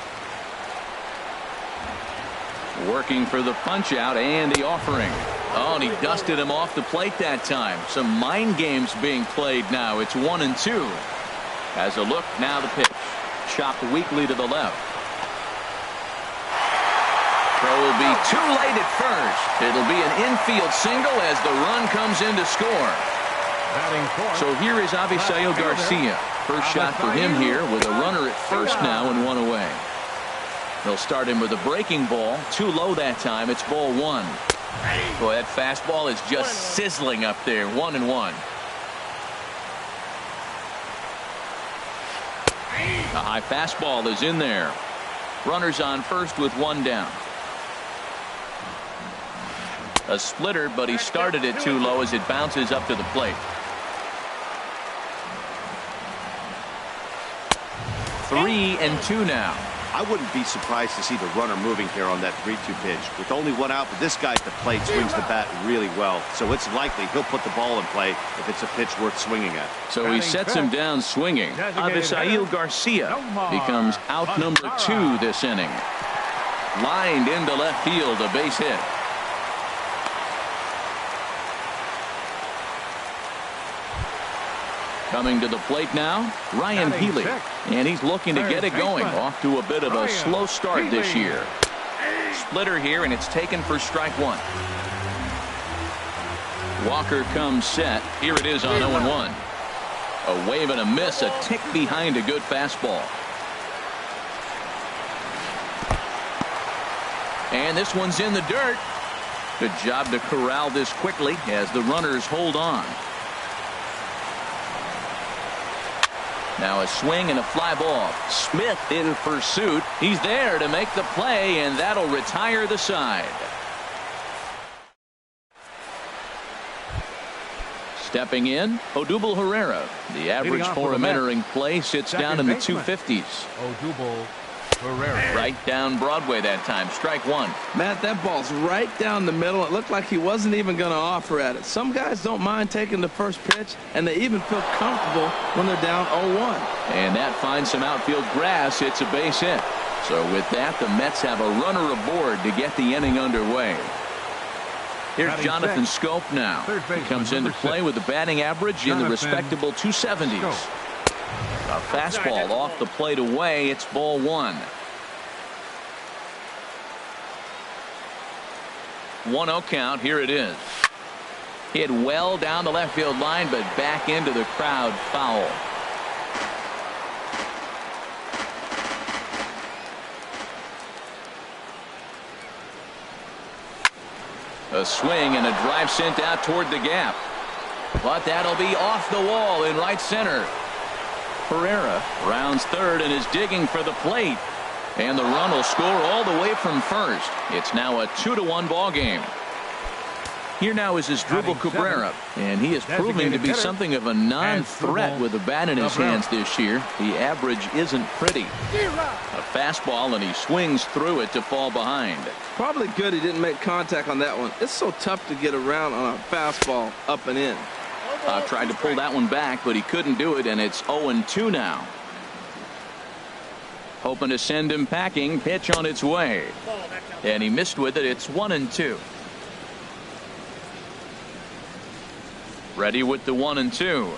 Working for the punch out and the offering. Oh, and he dusted him off the plate that time. Some mind games being played now. It's 1-2. Has a look, now the pitch. Chopped weakly to the left. Throw will be too late at first. It'll be an infield single as the run comes in to score. So here is Avisail Garcia. First shot for him here with a runner at first now and one away. They'll start him with a breaking ball. Too low that time. It's ball one. Boy, that fastball is just sizzling up there. 1-1. A high fastball is in there. Runners on first with one down. A splitter, but he started it too low as it bounces up to the plate. 3-2 now. I wouldn't be surprised to see the runner moving here on that 3-2 pitch. With only one out, but this guy at the plate swings the bat really well. So it's likely he'll put the ball in play if it's a pitch worth swinging at. So he sets him down swinging. Avisail Garcia becomes out number 2 this inning. Lined into left field, a base hit. Coming to the plate now, Ryan Healy. And he's looking to get it going. Off to a bit of a slow start this year. Splitter here, and it's taken for strike one. Walker comes set. Here it is on 0-1. A wave and a miss, a tick behind a good fastball. And this one's in the dirt. Good job to corral this quickly as the runners hold on. Now a swing and a fly ball. Smith in pursuit. He's there to make the play, and that'll retire the side. Stepping in, Odubel Herrera. The average for him entering play sits down in the 250s. Odubel Herrera. Right down Broadway that time. Strike one. Matt, that ball's right down the middle. It looked like he wasn't even going to offer at it. Some guys don't mind taking the first pitch, and they even feel comfortable when they're down 0-1. And that finds some outfield grass. It's a base hit. So with that, the Mets have a runner aboard to get the inning underway. Here's Jonathan Schoop now. He comes into play with a batting average in the respectable 270s. A fastball off the plate away. It's ball one. 1-0 count. Here it is. Hit well down the left field line, but back into the crowd. Foul. A swing and a drive sent out toward the gap. But that'll be off the wall in right center. Herrera rounds third and is digging for the plate. And the run will score all the way from first. It's now a 2-1 ball game. Here now is Asdrubal Cabrera, and he is proving to be something of a non-threat with the bat in his hands this year. The average isn't pretty. A fastball, and he swings through it to fall behind. Probably good he didn't make contact on that one. It's so tough to get around on a fastball up and in. Tried to pull that one back, but he couldn't do it, and it's 0-2 now. Hoping to send him packing. Pitch on its way. And he missed with it. It's 1-2. Ready with the 1-2.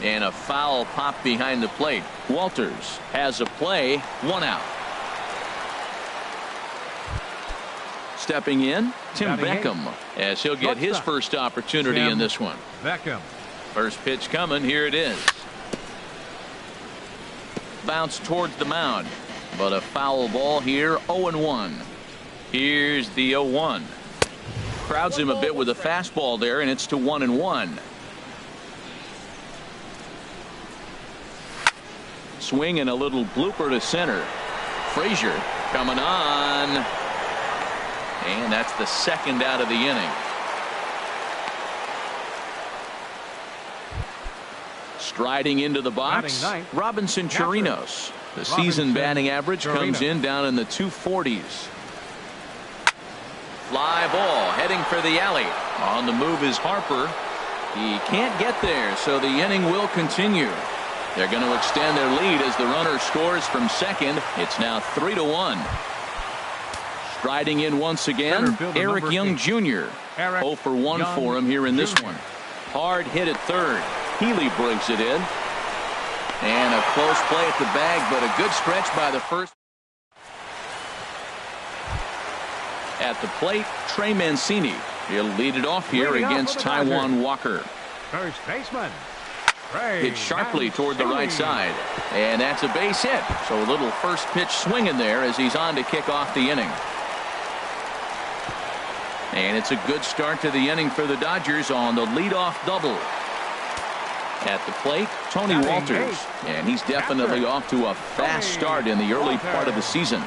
And a foul pop behind the plate. Walters has a play. One out. Stepping in, Tim Beckham, as he'll get his first opportunity in this one. Beckham. First pitch coming. Here it is. Bounce towards the mound, but a foul ball here. 0-1. Here's the 0-1. Crowds him a bit with a fastball there, and it's to 1-1. swing and a little blooper to center. Frazier coming on. And that's the second out of the inning. Striding into the box, Robinson Chirinos. The season batting average comes in down in the 240s. Fly ball heading for the alley. On the move is Harper. He can't get there, so the inning will continue. They're going to extend their lead as the runner scores from second. It's now 3-1. Striding in once again, Eric Young Jr. 0 for 1 for him here in this one. Hard hit at third. Healy brings it in. And a close play at the bag, but a good stretch by the first. At the plate, Trey Mancini. He'll lead it off here against Taijuan Walker. First baseman. Hit sharply toward the right side. And that's a base hit. So a little first pitch swing in there as he's on to kick off the inning. And it's a good start to the inning for the Dodgers on the leadoff double. At the plate, Tony Walters. And he's definitely off to a fast start in the early part of the season.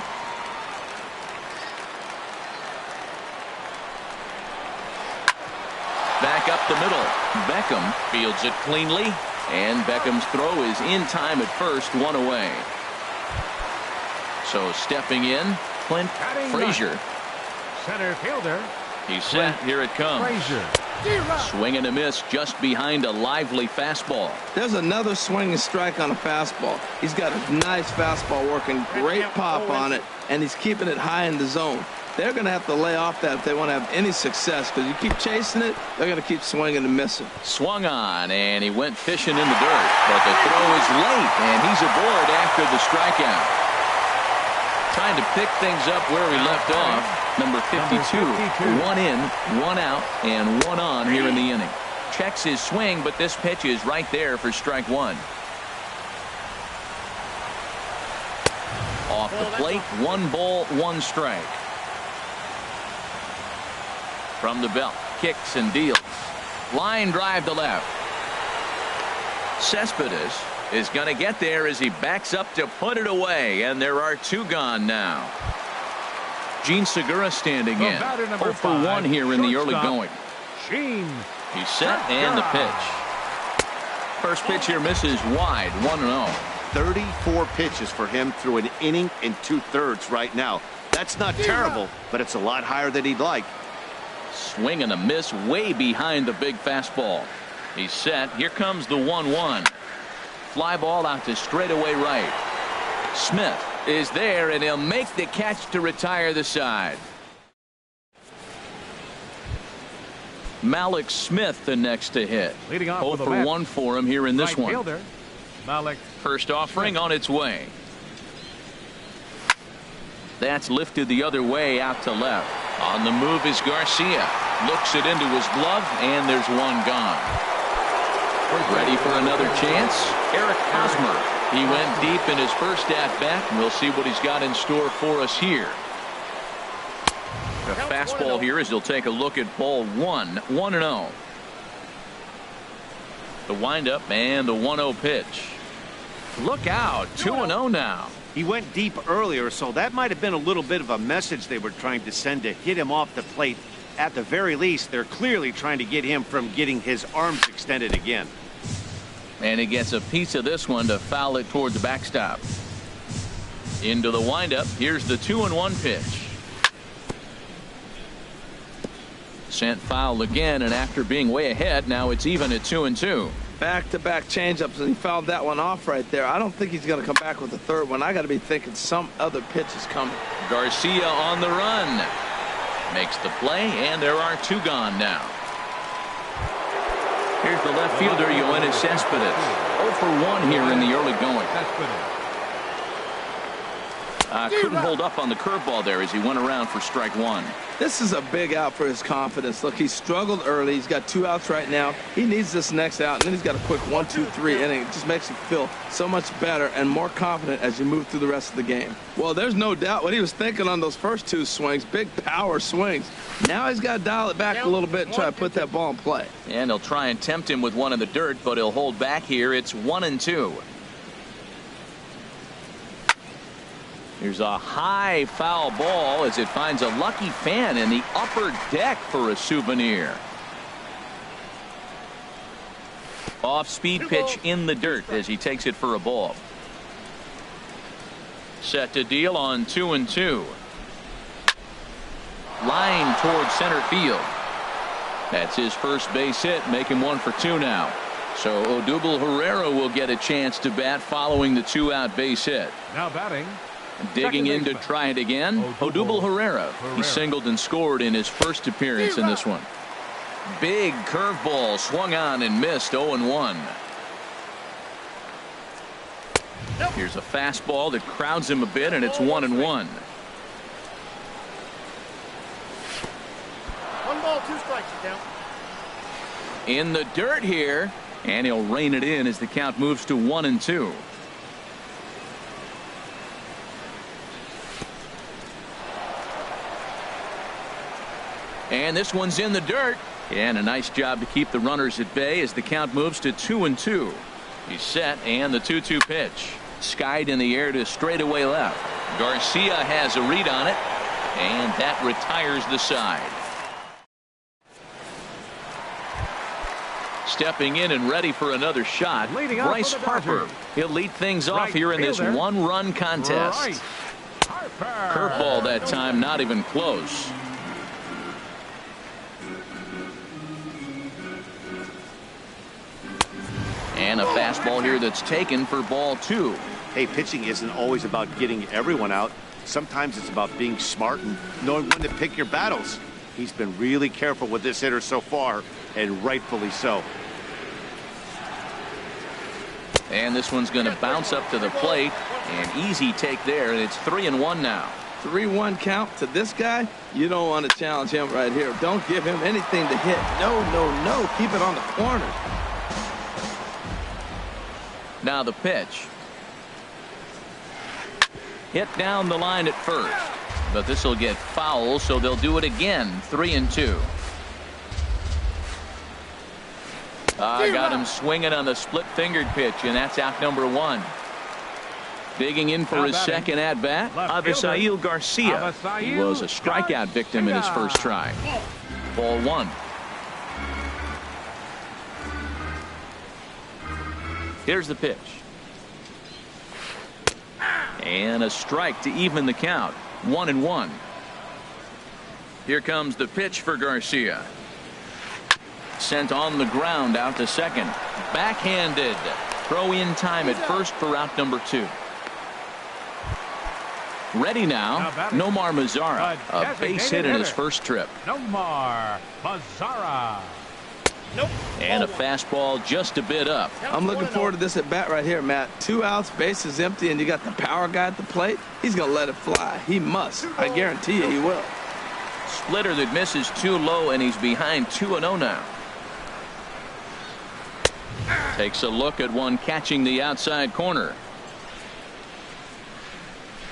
Back up the middle. Beckham fields it cleanly. And Beckham's throw is in time at first, one away. So stepping in, Clint Frazier. Center fielder. He's set. Here it comes. Frazier. Swing and a miss just behind a lively fastball. There's another swinging strike on a fastball. He's got a nice fastball working, great pop on it, and he's keeping it high in the zone. They're going to have to lay off that if they want to have any success, because you keep chasing it, they're going to keep swinging and missing. Swung on, and he went fishing in the dirt, but the throw is late, and he's aboard after the strikeout. Trying to pick things up where we left off. Number 52, 1 in, 1 out, and 1 on here in the inning. Checks his swing, but this pitch is right there for strike 1. Off the plate, 1 ball, 1 strike. From the belt, kicks and deals. Line drive to left. Cespedes is going to get there as he backs up to put it away, and there are 2 gone now. Gene Segura standing in. 0 for 1 here in the early going. He's set and the pitch. First pitch here misses wide, 1-0. 34 pitches for him through an inning and 2/3 right now. That's not terrible, but it's a lot higher than he'd like. Swing and a miss way behind the big fastball. He's set. Here comes the 1-1. Fly ball out to straightaway right. Smith is there, and he'll make the catch to retire the side. Malik Smith the next to hit. 0 for 1 for him here in this one. First offering on its way. That's lifted the other way out to left. On the move is Garcia. Looks it into his glove, and there's 1 gone. Ready for another chance? Eric Hosmer. He went deep in his first at-bat, and we'll see what he's got in store for us here. A fastball here as he'll take a look at ball 1, 1-0. The windup and the 1-0 pitch. Look out, 2-0 now. He went deep earlier, so that might have been a little bit of a message they were trying to send to hit him off the plate. At the very least, they're clearly trying to get him from getting his arms extended again. And he gets a piece of this one to foul it toward the backstop. Into the windup. Here's the 2-1 pitch. Sent foul again, and after being way ahead, now it's even at 2-2. Back-to-back changeups, and he fouled that one off right there. I don't think he's going to come back with the third one. I got to be thinking some other pitch is coming. Garcia on the run. Makes the play, and there are 2 gone now. Here's the left fielder, Yoenis Cespedes. 0 for 1 here in the early going. Couldn't hold up on the curveball there as he went around for strike 1. This is a big out for his confidence. Look, he struggled early. He's got 2 outs right now. He needs this next out, and then he's got a quick 1, 2, 3 inning. It just makes him feel so much better and more confident as you move through the rest of the game. Well, there's no doubt what he was thinking on those first 2 swings. Big power swings. Now he's got to dial it back a little bit and try to put that ball in play. And he'll try and tempt him with one in the dirt, but he'll hold back here. It's 1-2. Here's a high foul ball as it finds a lucky fan in the upper deck for a souvenir. Off-speed pitch in the dirt as he takes it for a ball. Set to deal on 2-2. Line towards center field. That's his first base hit, make him 1 for 2 now. So Odubel Herrera will get a chance to bat following the 2-out base hit. Now batting. Digging in to try it again, Odubel Herrera. He singled and scored in his first appearance in this one. Big curveball swung on and missed. 0-1. Here's a fastball that crowds him a bit, and it's 1-1. 1 ball, 2 strikes, down. In the dirt here, and he'll rein it in as the count moves to 1-2. And this one's in the dirt. And a nice job to keep the runners at bay as the count moves to 2-2. He's set, and the 2-2 pitch. Skied in the air to straightaway left. Garcia has a read on it, and that retires the side. Stepping in and ready for another shot, Bryce Harper. He'll lead things off here in this one-run contest. Curveball that time, not even close. And a fastball here that's taken for ball 2. Hey, pitching isn't always about getting everyone out. Sometimes it's about being smart and knowing when to pick your battles. He's been really careful with this hitter so far, and rightfully so. And this one's going to bounce up to the plate. An easy take there, and it's 3-1 now. 3-1 count to this guy. You don't want to challenge him right here. Don't give him anything to hit. No. Keep it on the corner. Now the pitch. Hit down the line at first, but this will get foul, so they'll do it again. 3-2. Got him swinging on the split-fingered pitch, and that's out number 1. Digging in for his second at-bat, Avisail Garcia. He was a strikeout victim in his first try. Ball 1. Here's the pitch. And a strike to even the count. 1-1. Here comes the pitch for Garcia. Sent on the ground out to second. Backhanded. Throw in time at first for out number 2. Ready now, Nomar Mazara. A base hit in his first trip. Nomar Mazara. Nope. And a fastball just a bit up. I'm looking forward to this at bat right here, Matt. 2 outs, base is empty, and you got the power guy at the plate. He's going to let it fly. He must. I guarantee you he will. Splitter that misses too low, and he's behind 2-0 now. Takes a look at one catching the outside corner.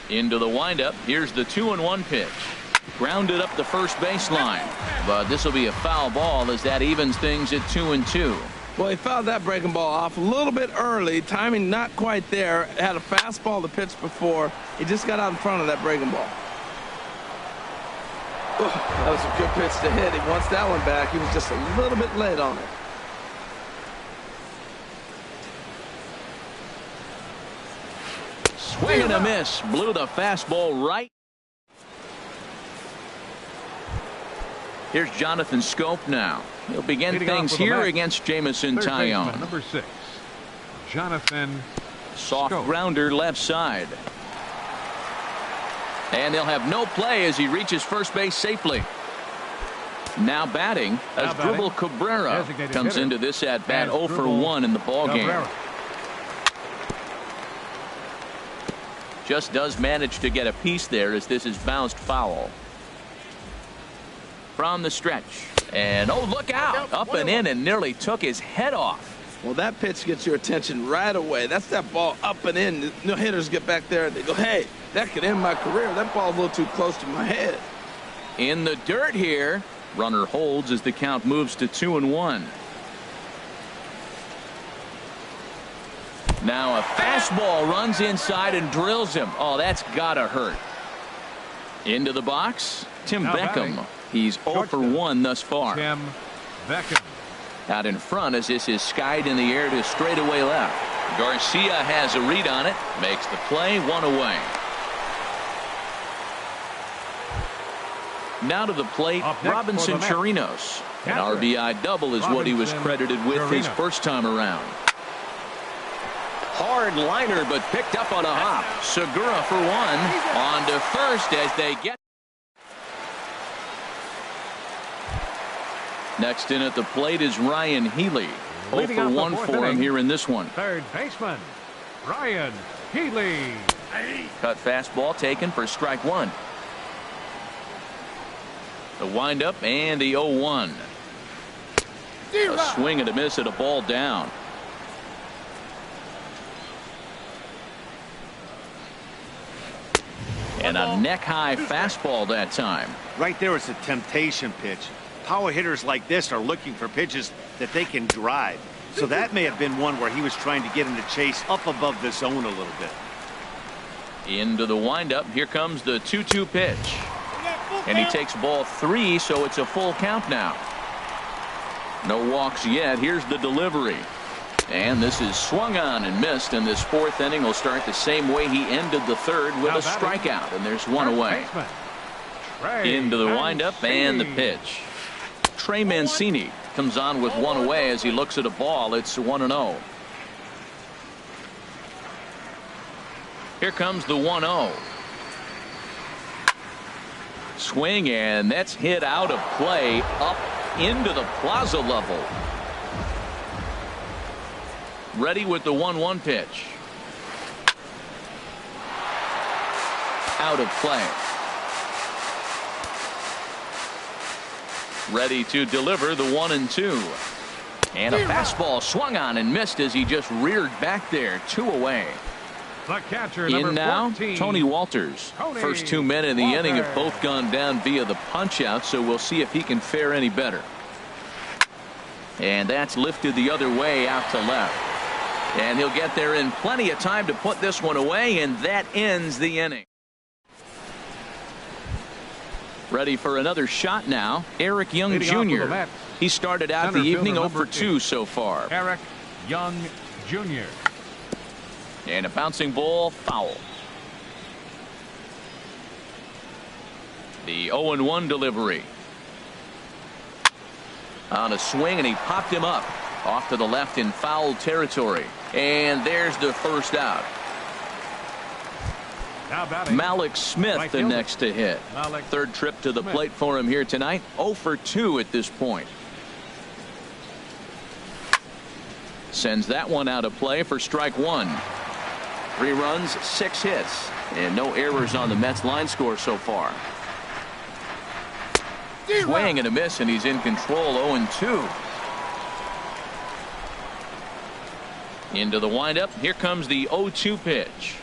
Into the windup. Here's the 2-1 pitch. Grounded up the first baseline, but this will be a foul ball as that evens things at 2-2. Well, he fouled that breaking ball off a little bit early. Timing not quite there. Had a fastball to pitch before. He just got out in front of that breaking ball. That was a good pitch to hit. He wants that one back. He was just a little bit late on it. Swing and a miss. Blew the fastball right. Here's Jonathan Scope now. He'll begin things here against Jamison Tyone. Number 6, Jonathan Soft Scope. grounder left side. And they'll have no play as he reaches first base safely. Now batting, as Dribble Cabrera comes into this at bat 0 for 1 in the ball game. Just does manage to get a piece there as this is bounced foul. From the stretch, and oh, look out, up and in, and nearly took his head off. Well, that pitch gets your attention right away. That's that ball up and in. No hitters get back there and they go, hey, that could end my career. That ball's a little too close to my head. In the dirt here. Runner holds as the count moves to 2-1. Now a fastball runs inside and drills him. Oh, that's gotta hurt. Into the box, Tim Beckham. He's 0 for 1 thus far. Tim Beckham. Out in front as this is skied in the air to straightaway left. Garcia has a read on it, makes the play, 1 away. Now to the plate, Robinson Chirinos. An RBI double is what he was credited with his first time around. Hard liner, but picked up on a hop. Segura for 1. On to first as they get. Next in at the plate is Ryan Healy. 0 for 1 for him here in this one. Third baseman, Ryan Healy. Cut fastball taken for strike 1. The windup and the 0-1. A swing and a miss at a ball down. And a neck-high fastball that time. Right there is a temptation pitch. Power hitters like this are looking for pitches that they can drive. So that may have been one where he was trying to get in the chase up above the zone a little bit. Into the windup. Here comes the 2-2 pitch. And he takes ball 3, so it's a full count now. No walks yet. Here's the delivery. And this is swung on and missed, and this 4th inning will start the same way he ended the 3rd with a strikeout, and there's 1 away. Into the windup and the pitch. Trey Mancini comes on with 1 away as he looks at a ball. It's 1-0. Here comes the 1-0. Swing, and that's hit out of play up into the plaza level. Ready with the 1-1 pitch. Out of play. Ready to deliver the 1-2. And a fastball swung on and missed as he just reared back there. 2 away. The catcher, in now, 14, Tony Walters. First 2 men in the inning have both gone down via the punch out, so we'll see if he can fare any better. And that's lifted the other way out to left. And he'll get there in plenty of time to put this one away, and that ends the inning. Ready for another shot now, Eric Young Jr. He started out the evening 0 for 2 so far. Eric Young Jr. And a bouncing ball, foul. The 0-1 delivery. On a swing, and he popped him up off to the left in foul territory. And there's the first out. Malik Smith the next to hit. 3rd trip to the plate for him here tonight. 0 for 2 at this point. Sends that one out of play for strike 1. 3 runs, 6 hits, and no errors on the Mets line score so far. Swing and a miss, and he's in control. 0-2. Into the windup. Here comes the 0-2 pitch.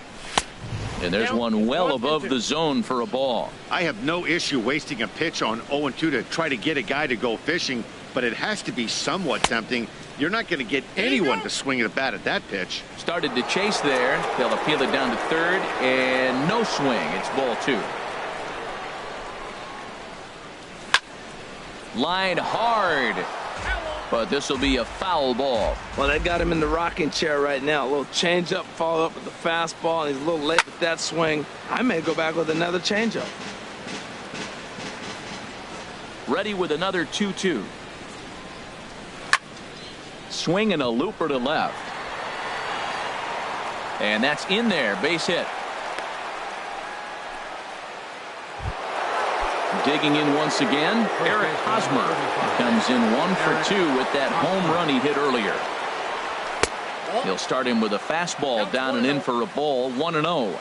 And there's one well above the zone for a ball. I have no issue wasting a pitch on 0-2 to try to get a guy to go fishing, but it has to be somewhat tempting. You're not going to get anyone to swing at a bat at that pitch. Started to chase there. They'll appeal it down to 3rd, and no swing. It's ball 2. Line hard, but this will be a foul ball. Well, they got him in the rocking chair right now. A little changeup, follow up with the fastball, and he's a little late with that swing. I may go back with another changeup. Ready with another 2-2. Swing and a looper to left. And that's in there. Base hit. Digging in once again, Eric Hosmer comes in 1 for 2 with that home run he hit earlier. He'll start him with a fastball down and in for a ball. 1-0.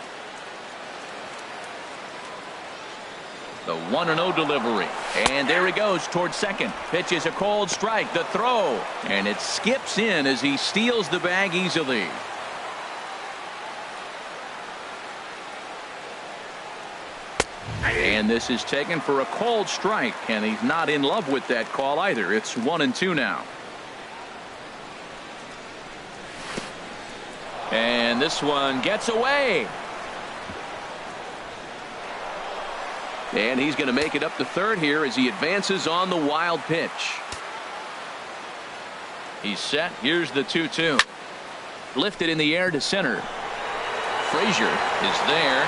The 1-0 delivery. And there he goes towards second. Pitch is a cold strike. The throw. And it skips in as he steals the bag easily. And this is taken for a cold strike. And he's not in love with that call either. It's 1-2 now. And this one gets away. And he's going to make it up to third here as he advances on the wild pitch. He's set. Here's the 2-2. Lifted in the air to center. Frazier is there.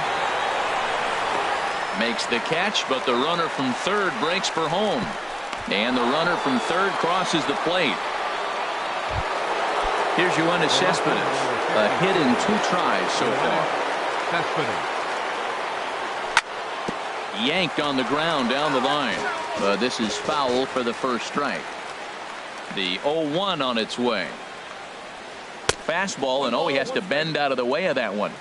Makes the catch, but the runner from third breaks for home. And the runner from third crosses the plate. Here's Yoenis Cespedes. A hit in 2 tries so far. Cespedes. Yanked on the ground down the line. But this is foul for the first strike. The 0-1 on its way. Fastball, and he has to bend out of the way of that one.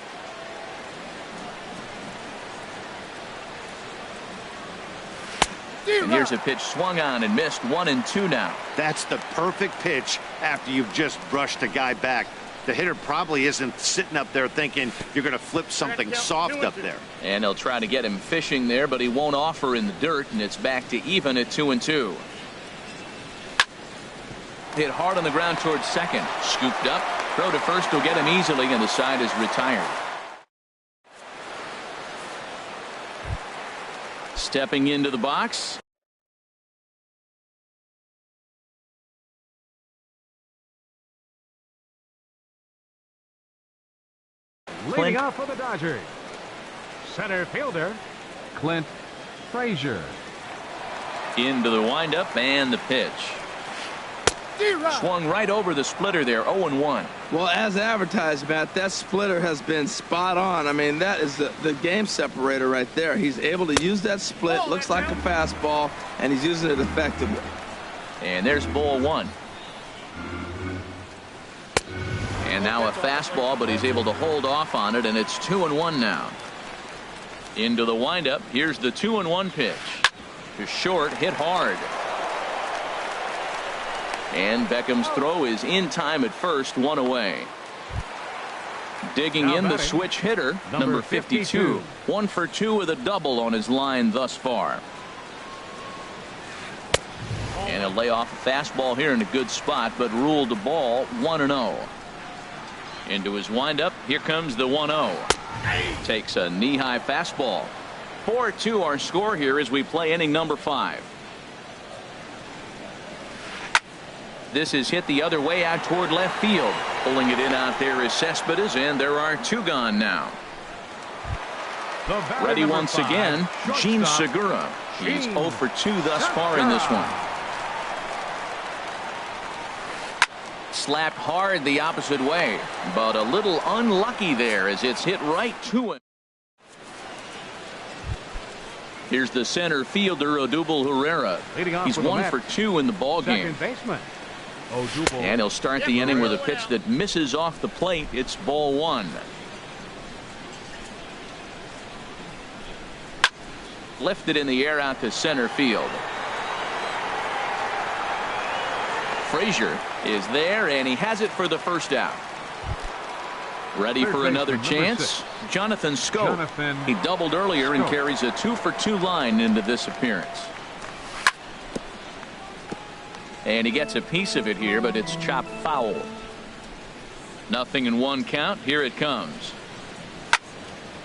And here's a pitch swung on and missed. 1-2 now. That's the perfect pitch after you've just brushed a guy back. The hitter probably isn't sitting up there thinking you're going to flip something soft up there. And they'll try to get him fishing there, but he won't offer in the dirt, and it's back to even at 2-2. Hit hard on the ground towards second. Scooped up. Throw to first will get him easily, and the side is retired. Stepping into the box. Leading off for the Dodgers, center fielder Clint Frazier. Into the windup and the pitch. Swung right over the splitter there. 0-1. Well, as advertised, Matt, that splitter has been spot on. I mean, that is the game separator right there. He's able to use that split. Looks like a fastball, and he's using it effectively. And there's ball 1. And now a fastball, but he's able to hold off on it, and it's 2-1 now. Into the windup. Here's the 2-1 pitch. To short, hit hard. And Beckham's throw is in time at first, 1 away. Digging in the switch hitter, number 52. 1 for 2 with a double on his line thus far. And he'll lay off a fastball here in a good spot, but ruled the ball 1-0. Into his windup. Here comes the 1-0. Takes a knee-high fastball. 4-2 our score here as we play inning number 5. This is hit the other way out toward left field. Pulling it in out there is Cespedes, and there are 2 gone now. Ready once again, Gene Segura. He's 0 for 2 thus far in this one. Slapped hard the opposite way, but a little unlucky there as it's hit right to him. Here's the center fielder, Odubel Herrera. He's 1 for 2 in the ball game. And he'll start the inning with a pitch that misses off the plate. It's ball 1. Lifted in the air out to center field. Frazier is there, and he has it for the first out. Ready for another chance? Jonathan Schoop. He doubled earlier and carries a 2 for 2 line into this appearance. And he gets a piece of it here, but it's chopped foul. 0-1 count. Here it comes.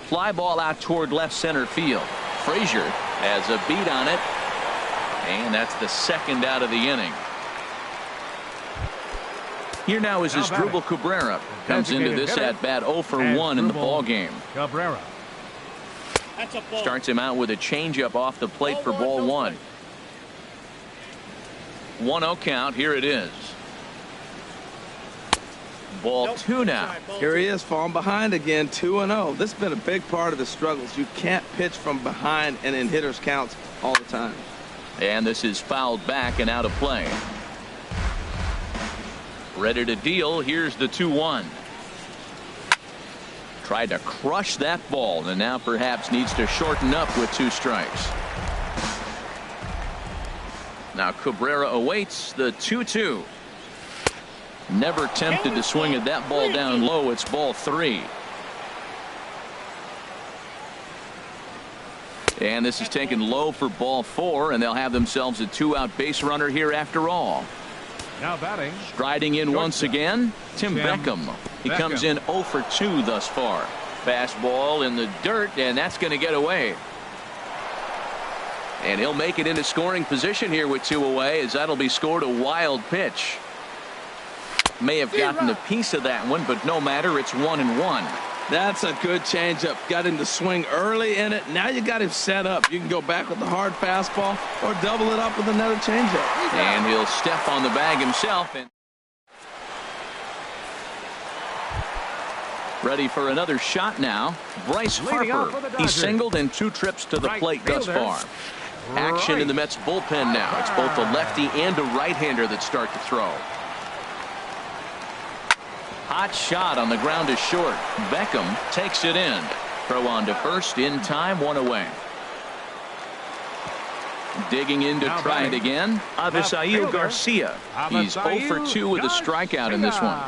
Fly ball out toward left center field. Frazier has a beat on it, and that's the second out of the inning. Here now is Asdrubal Cabrera. Comes into this at bat 0 for 1 in the ball game. Cabrera starts him out with a changeup off the plate for ball 1. 1-0 count. Here it is. Ball 2 now. Here he is, falling behind again. 2-0. This has been a big part of the struggles. You can't pitch from behind and in hitters counts all the time. And this is fouled back and out of play. Ready to deal. Here's the 2-1. Tried to crush that ball, and now perhaps needs to shorten up with 2 strikes. Now Cabrera awaits the 2-2. Never tempted to swing at that ball down low. It's ball 3. And this is taken low for ball 4, and they'll have themselves a 2-out base runner here after all. Now batting. Striding in once again, Tim Beckham. He comes in 0 for 2 thus far. Fastball in the dirt, and that's going to get away. And he'll make it into scoring position here with 2 away, as that'll be scored a wild pitch. May have gotten a piece of that one, but no matter, it's 1-1. That's a good changeup. Got him to swing early in it. Now you got him set up. You can go back with the hard fastball or double it up with another changeup. And he'll step on the bag himself. And ready for another shot now. Bryce Harper. He singled in 2 trips to the plate thus far. Action in the Mets bullpen now. It's both a lefty and a right-hander that start to throw. Hot shot on the ground is short. Beckham takes it in. Throw on to first in time, 1 away. Digging in to try it again. Avisail Garcia. He's 0 for 2 with a strikeout in this one.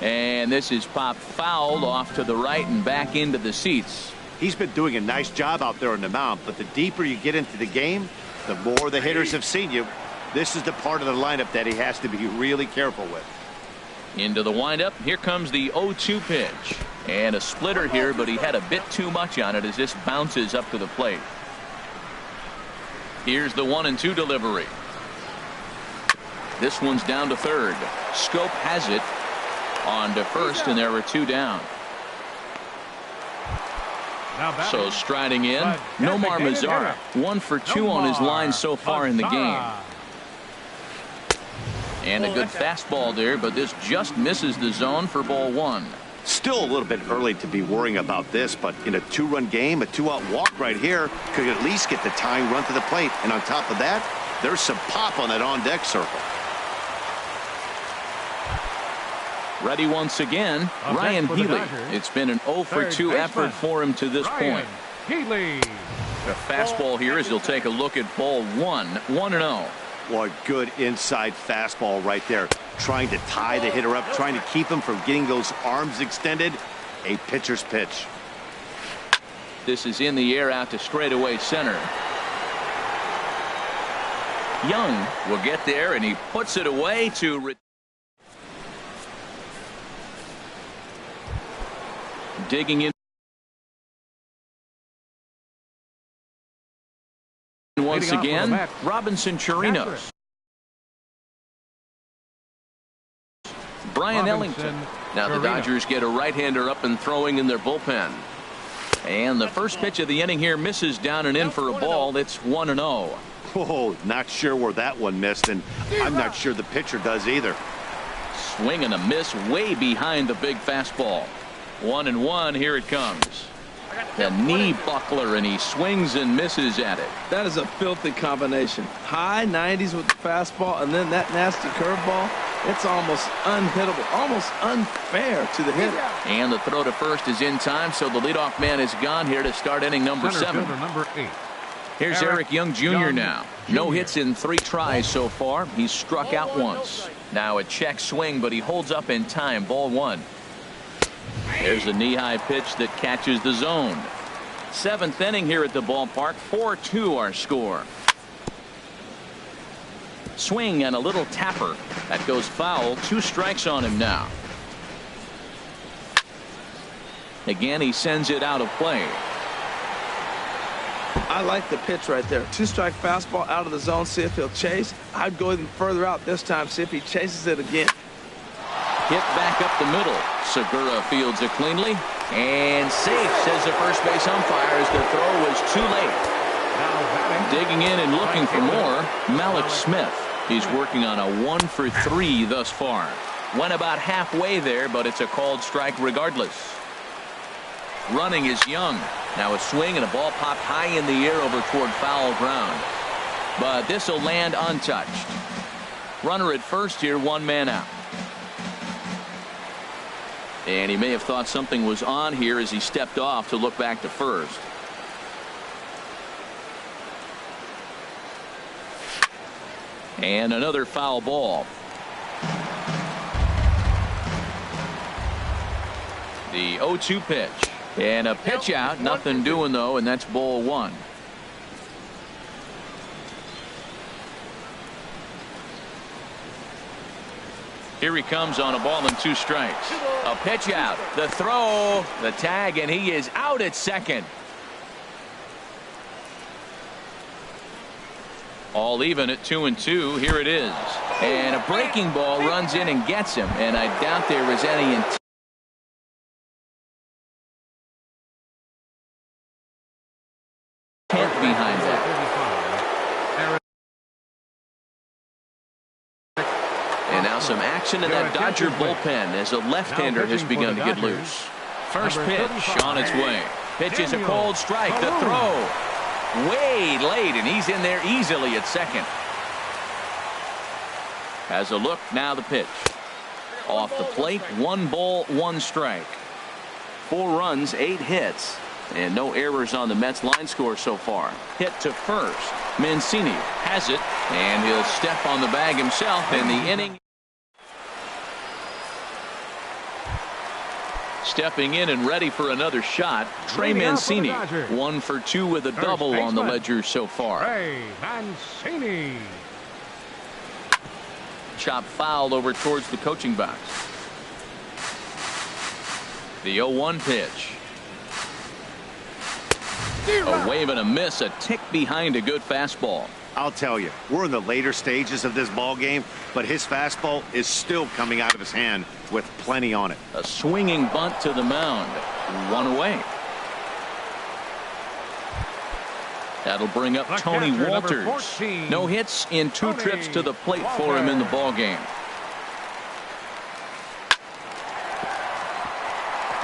And this is popped foul off to the right and back into the seats. He's been doing a nice job out there on the mound, but the deeper you get into the game, the more the hitters have seen you. This is the part of the lineup that he has to be really careful with. Into the windup. Here comes the 0-2 pitch. And a splitter here, but he had a bit too much on it as this bounces up to the plate. Here's the 1-2 delivery. This one's down to third. Scope has it. On to first, and there are 2 down. So striding in, Nomar Mazara. 1 for 2 on his line so far in the game. And a good fastball there, but this just misses the zone for ball 1. Still a little bit early to be worrying about this, but in a 2-run game, a 2-out walk right here could at least get the tying run to the plate. And on top of that, there's some pop on that on-deck circle. Ready once again, Ryan Healy. It's been an 0 for 2 effort for him to this point. The fastball here as he'll take a look at ball 1. 1-0. Well, a good inside fastball right there. Trying to tie the hitter up, trying to keep him from getting those arms extended. A pitcher's pitch. This is in the air out to straightaway center. Young will get there, and he puts it away to digging in once again. Robinson Chirinos. Brian Ellington. Now the Dodgers get a right-hander up and throwing in their bullpen. And the first pitch of the inning here misses down and in for a ball. It's 1-0. Oh, not sure where that one missed, and I'm not sure the pitcher does either. Swing and a miss way behind the big fastball. 1-1. Here it comes. The knee buckler, and he swings and misses at it. That is a filthy combination. High 90s with the fastball, and then that nasty curveball. It's almost unhittable, almost unfair to the hitter. And the throw to first is in time, so the leadoff man is gone here to start inning number 7. Number 8. Here's Eric Young Jr. now. No hits in 3 tries so far. He's struck out once. Now a check swing, but he holds up in time. Ball 1. There's a knee-high pitch that catches the zone. 7th inning here at the ballpark. 4-2 our score. Swing and a little tapper. That goes foul. 2 strikes on him now. Again, he sends it out of play. I like the pitch right there. 2-strike fastball out of the zone. See if he'll chase. I'd go even further out this time. See if he chases it again. Hit back up the middle. Segura fields it cleanly. And safe, says the first base umpire, as the throw was too late. Digging in and looking for more, Malik Smith. He's working on a 1 for 3 thus far. Went about halfway there, but it's a called strike regardless. Running is Young. Now a swing and a ball popped high in the air over toward foul ground. But this will land untouched. Runner at first here, 1 man out. And he may have thought something was on here as he stepped off to look back to first. And another foul ball. The 0-2 pitch. And a pitch out. Nothing doing, though, and that's ball 1. Here he comes on a ball and 2 strikes. A pitch out. The throw. The tag, and he is out at second. All even at 2-2. Here it is. And a breaking ball runs in and gets him. And I doubt there was any intent behind that. And now some action in that Dodger bullpen as a left-hander has begun to get loose. First pitch on its way. Pitch is a cold strike. The throw way late, and he's in there easily at second. Has a look. Now the pitch. Off the plate. 1 ball, 1 strike. 4 runs, 8 hits. And no errors on the Mets line score so far. Hit to first. Mancini has it, and he'll step on the bag himself in the inning. Stepping in and ready for another shot, Trey Mancini. 1 for 2 with a double on the ledger so far. Trey Mancini. Chop foul over towards the coaching box. The 0-1 pitch. A wave and a miss, a tick behind a good fastball. I'll tell you, we're in the later stages of this ball game, but his fastball is still coming out of his hand with plenty on it. A swinging bunt to the mound. 1 away. That'll bring up Tony Walters. No hits in 2 trips to the plate for him in the ball game.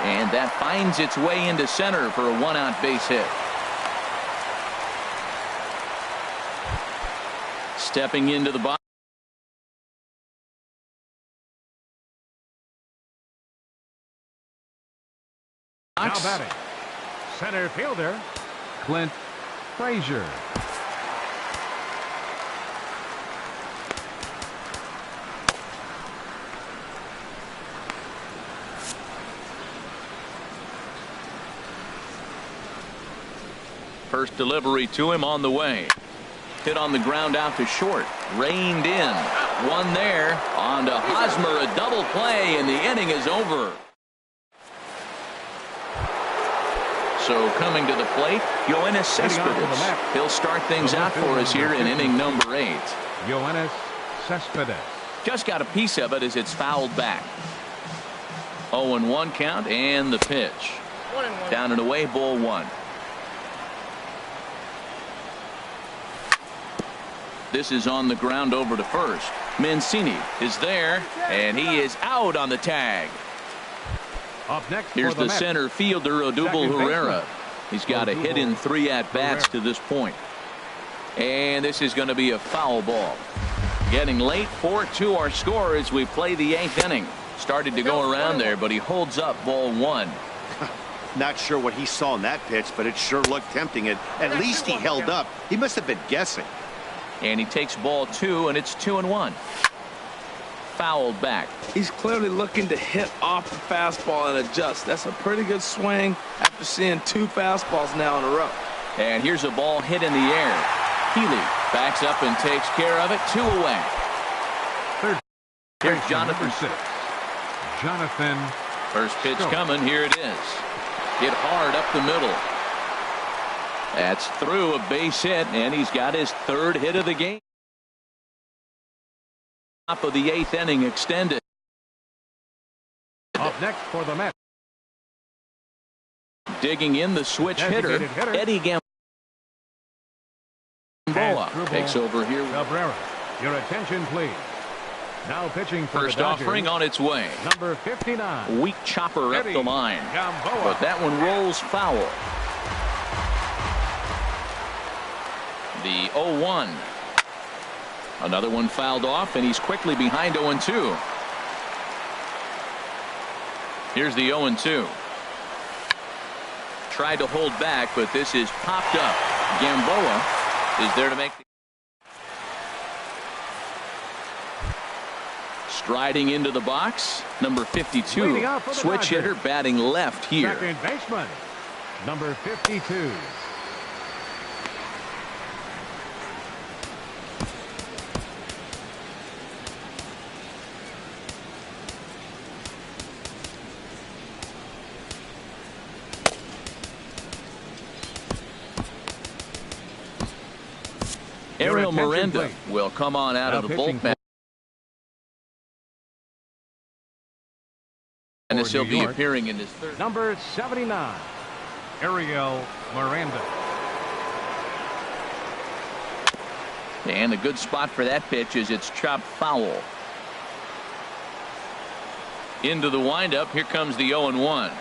And that finds its way into center for a 1-out base hit. Stepping into the box. Now batting. Center fielder Clint Frazier. First delivery to him on the way. Hit on the ground out to short. Reined in. 1 there. On to Hosmer. A double play, and the inning is over. So coming to the plate, Yoenis Cespedes. He'll start things out for us here in inning number 8. Yoenis Cespedes. Just got a piece of it as it's fouled back. 0-1 count, and the pitch. 1-1. Down and away, ball 1. This is on the ground over to first. Mancini is there, and he is out on the tag. Up next Here's for the the center fielder, Odubel Herrera. He's got a hit in 3 at-bats to this point. And this is going to be a foul ball. Getting late, 4-2 our score as we play the 8th inning. Started to go around there, but he holds up ball 1. Not sure what he saw in that pitch, but it sure looked tempting. At least he held up. He must have been guessing. And he takes ball 2, and it's 2-1. Fouled back. He's clearly looking to hit off the fastball and adjust. That's a pretty good swing after seeing 2 fastballs now in a row. And here's a ball hit in the air. Healy backs up and takes care of it. 2 away. Here's Jonathan. Jonathan. First pitch coming. Here it is. Hit hard up the middle. That's through, a base hit, and he's got his 3rd hit of the game. Top of the 8th inning extended. Up next for the Mets. Digging in the switch hitter, Eddie Gamboa takes over here. Cabrera, your attention please. Now pitching for First the Dodgers, offering on its way. number 59. Weak chopper up the line. Gamboa. But that one rolls foul. The 0-1. Another one fouled off, and he's quickly behind 0-2. Here's the 0-2. Tried to hold back, but this is popped up. Gamboa is there to make the... Striding into the box, number 52. Switch hitter batting left here. Second baseman, number 52. Miranda will come on out of the bullpen. And this he'll be appearing in his third. Number 79, Ariel Miranda. And a good spot for that pitch is it's chopped foul. Into the windup. Here comes the 0-1.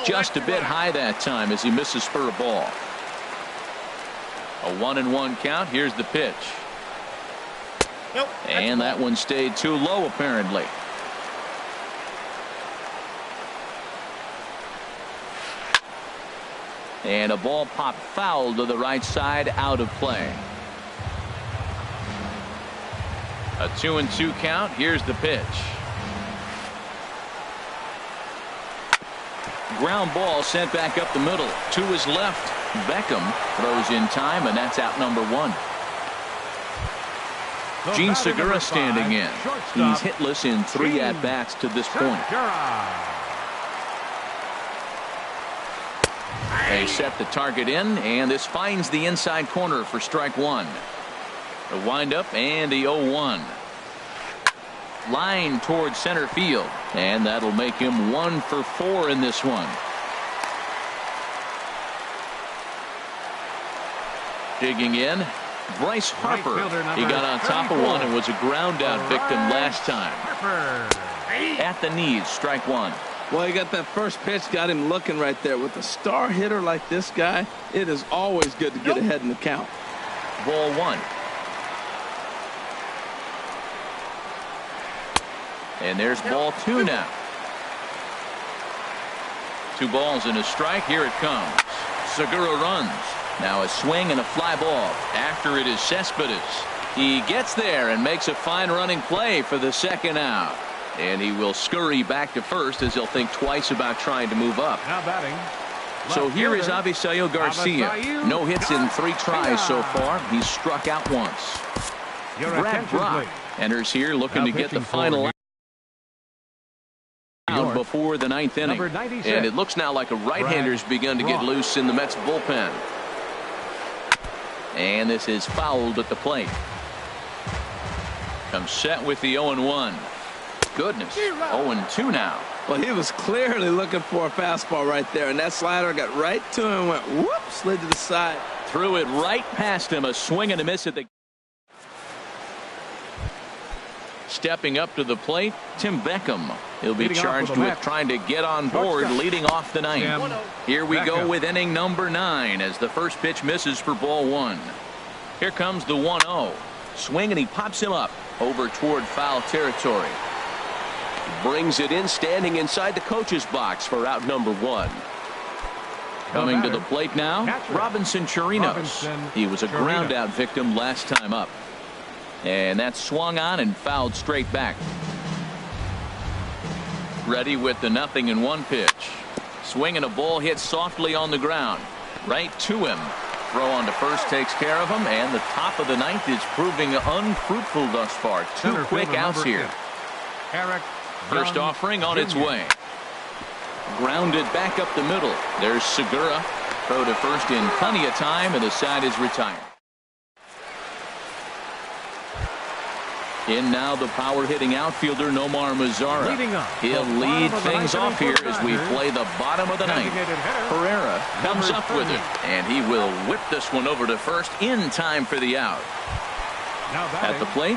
Just a bit high that time as he misses for a ball. A 1-1 count. Here's the pitch. Nope, and that one stayed too low apparently. And a ball popped foul to the right side, out of play. A 2-2 count. Here's the pitch. Ground ball sent back up the middle to his left. Beckham throws in time, and that's out number 1. Gene Segura standing in. He's hitless in 3 at-bats to this point. They set the target in, and this finds the inside corner for strike 1. The windup and the 0-1. Line towards center field, and that'll make him 1 for 4 in this one. Digging in, Bryce Harper. He got on top of one and was a ground out victim last time. At the knees, strike 1. Well, he got that first pitch, got him looking right there. With a star hitter like this guy, it is always good to get ahead in the count. Ball 1. And there's ball 2 now. 2 balls and a strike. Here it comes. Segura runs. Now a swing and a fly ball. After it is Cespedes. He gets there and makes a fine running play for the second out. And he will scurry back to first as he'll think twice about trying to move up. Now batting. So here is Avisaíl Garcia. No hits in 3 tries so far. He's struck out once. Brad Brock enters here looking to get the final out before the 9th inning. And it looks now like a right-hander's begun to get loose in the Mets bullpen. And this is fouled at the plate. Comes set with the 0-1. Goodness, 0-2 now. Well, he was clearly looking for a fastball right there, and that slider got right to him and went whoop, slid to the side. Threw it right past him. A swing and a miss at the. Stepping up to the plate, Tim Beckham. He'll be charged with trying to get on board, leading off the 9th. Here we go with inning number 9 as the first pitch misses for ball 1. Here comes the 1-0. Swing, and he pops him up over toward foul territory. Brings it in, standing inside the coach's box for out number 1. Coming to the plate now, Robinson Chirinos. He was a ground out victim last time up. And that swung on and fouled straight back. Ready with the 0-1 pitch. Swing and a ball hit softly on the ground. Right to him. Throw on to first takes care of him, and the top of the 9th is proving unfruitful thus far. 2 quick outs here. First offering on its way. Grounded back up the middle. There's Segura. Throw to first in plenty of time, and the side is retired. In now the power-hitting outfielder Nomar Mazara. He'll lead things off here as we play the bottom of the 9th. Pereira comes up with it, and he will whip this one over to first in time for the out. At the plate,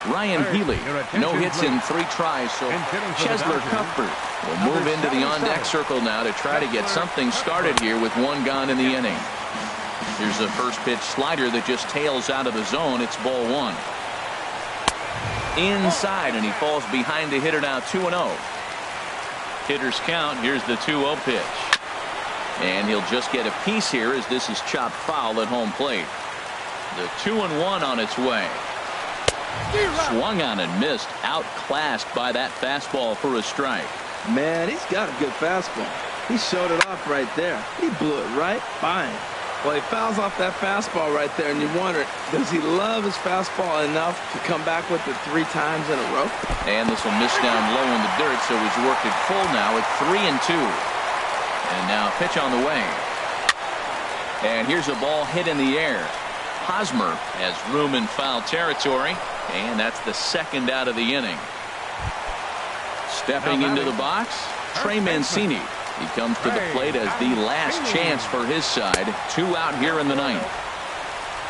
Ryan Healy. No hits in 3 tries, so Chesler Cuthbert will move into the on-deck circle now to try to get something started here with 1 gone in the inning. Here's the first pitch slider that just tails out of the zone. It's ball 1. Inside, and he falls behind the hitter now 2-0. Hitters count. Here's the 2-0 pitch. And he'll just get a piece here as this is chopped foul at home plate. The 2-1 on its way. Swung on and missed. Outclassed by that fastball for a strike. Man, he's got a good fastball. He showed it off right there. He blew it right by him. Well, he fouls off that fastball right there, and you wonder, does he love his fastball enough to come back with it 3 times in a row? And this will miss down low in the dirt, so he's worked it full now at 3-2. And now pitch on the way. And here's a ball hit in the air. Hosmer has room in foul territory, and that's the second out of the inning. Stepping into the box, Trey Mancini. He comes to the plate as the last chance for his side. 2 out here in the ninth.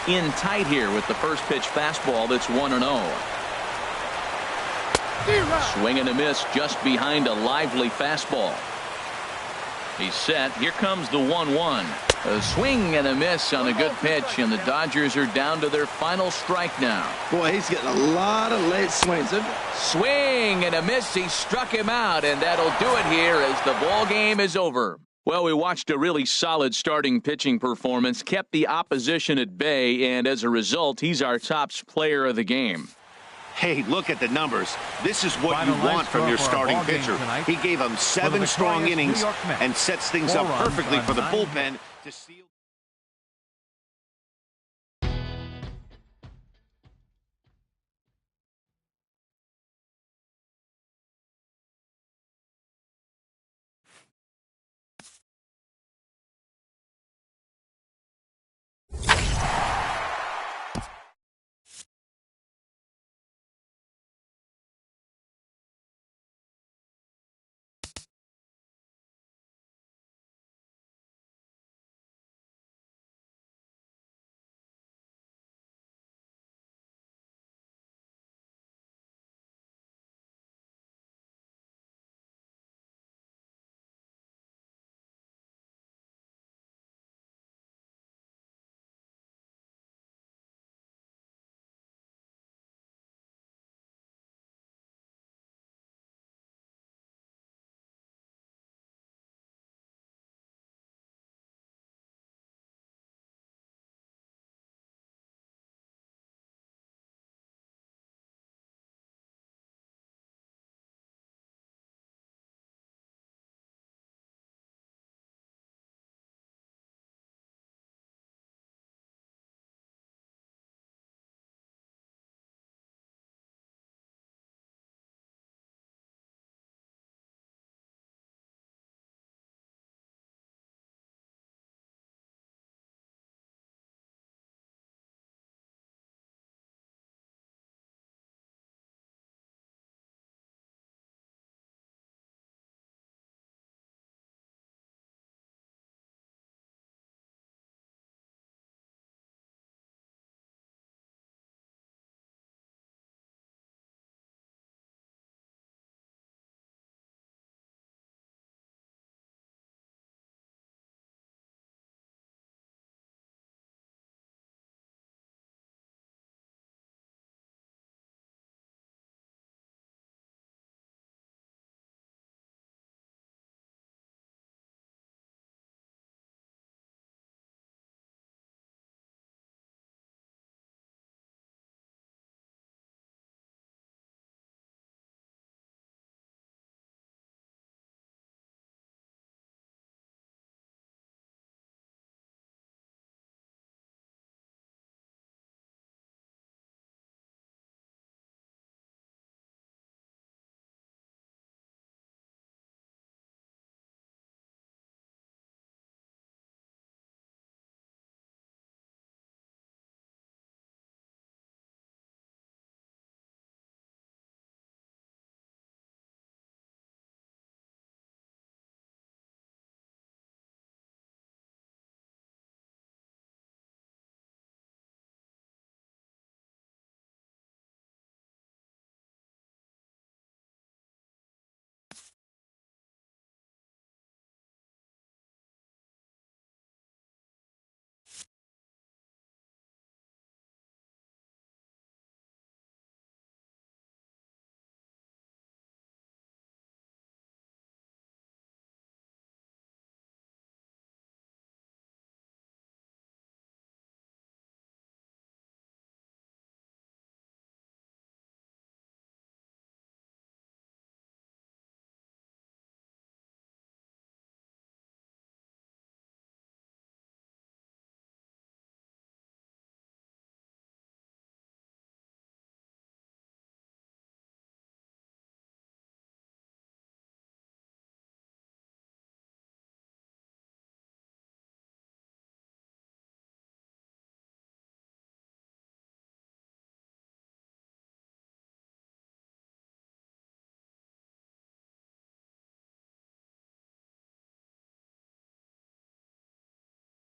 In tight here with the first pitch fastball that's 1-0. Swing and a miss just behind a lively fastball. He's set. Here comes the 1-1. A swing and a miss on a good pitch, and the Dodgers are down to their final strike now. Boy, he's getting a lot of late swings. Swing and a miss. He struck him out, and that'll do it here as the ball game is over. Well, we watched a really solid starting pitching performance, kept the opposition at bay, and as a result, he's our top player of the game. Hey, look at the numbers. This is what you want from your starting pitcher. He gave them 7 strong innings and sets things up perfectly for the bullpen to seal.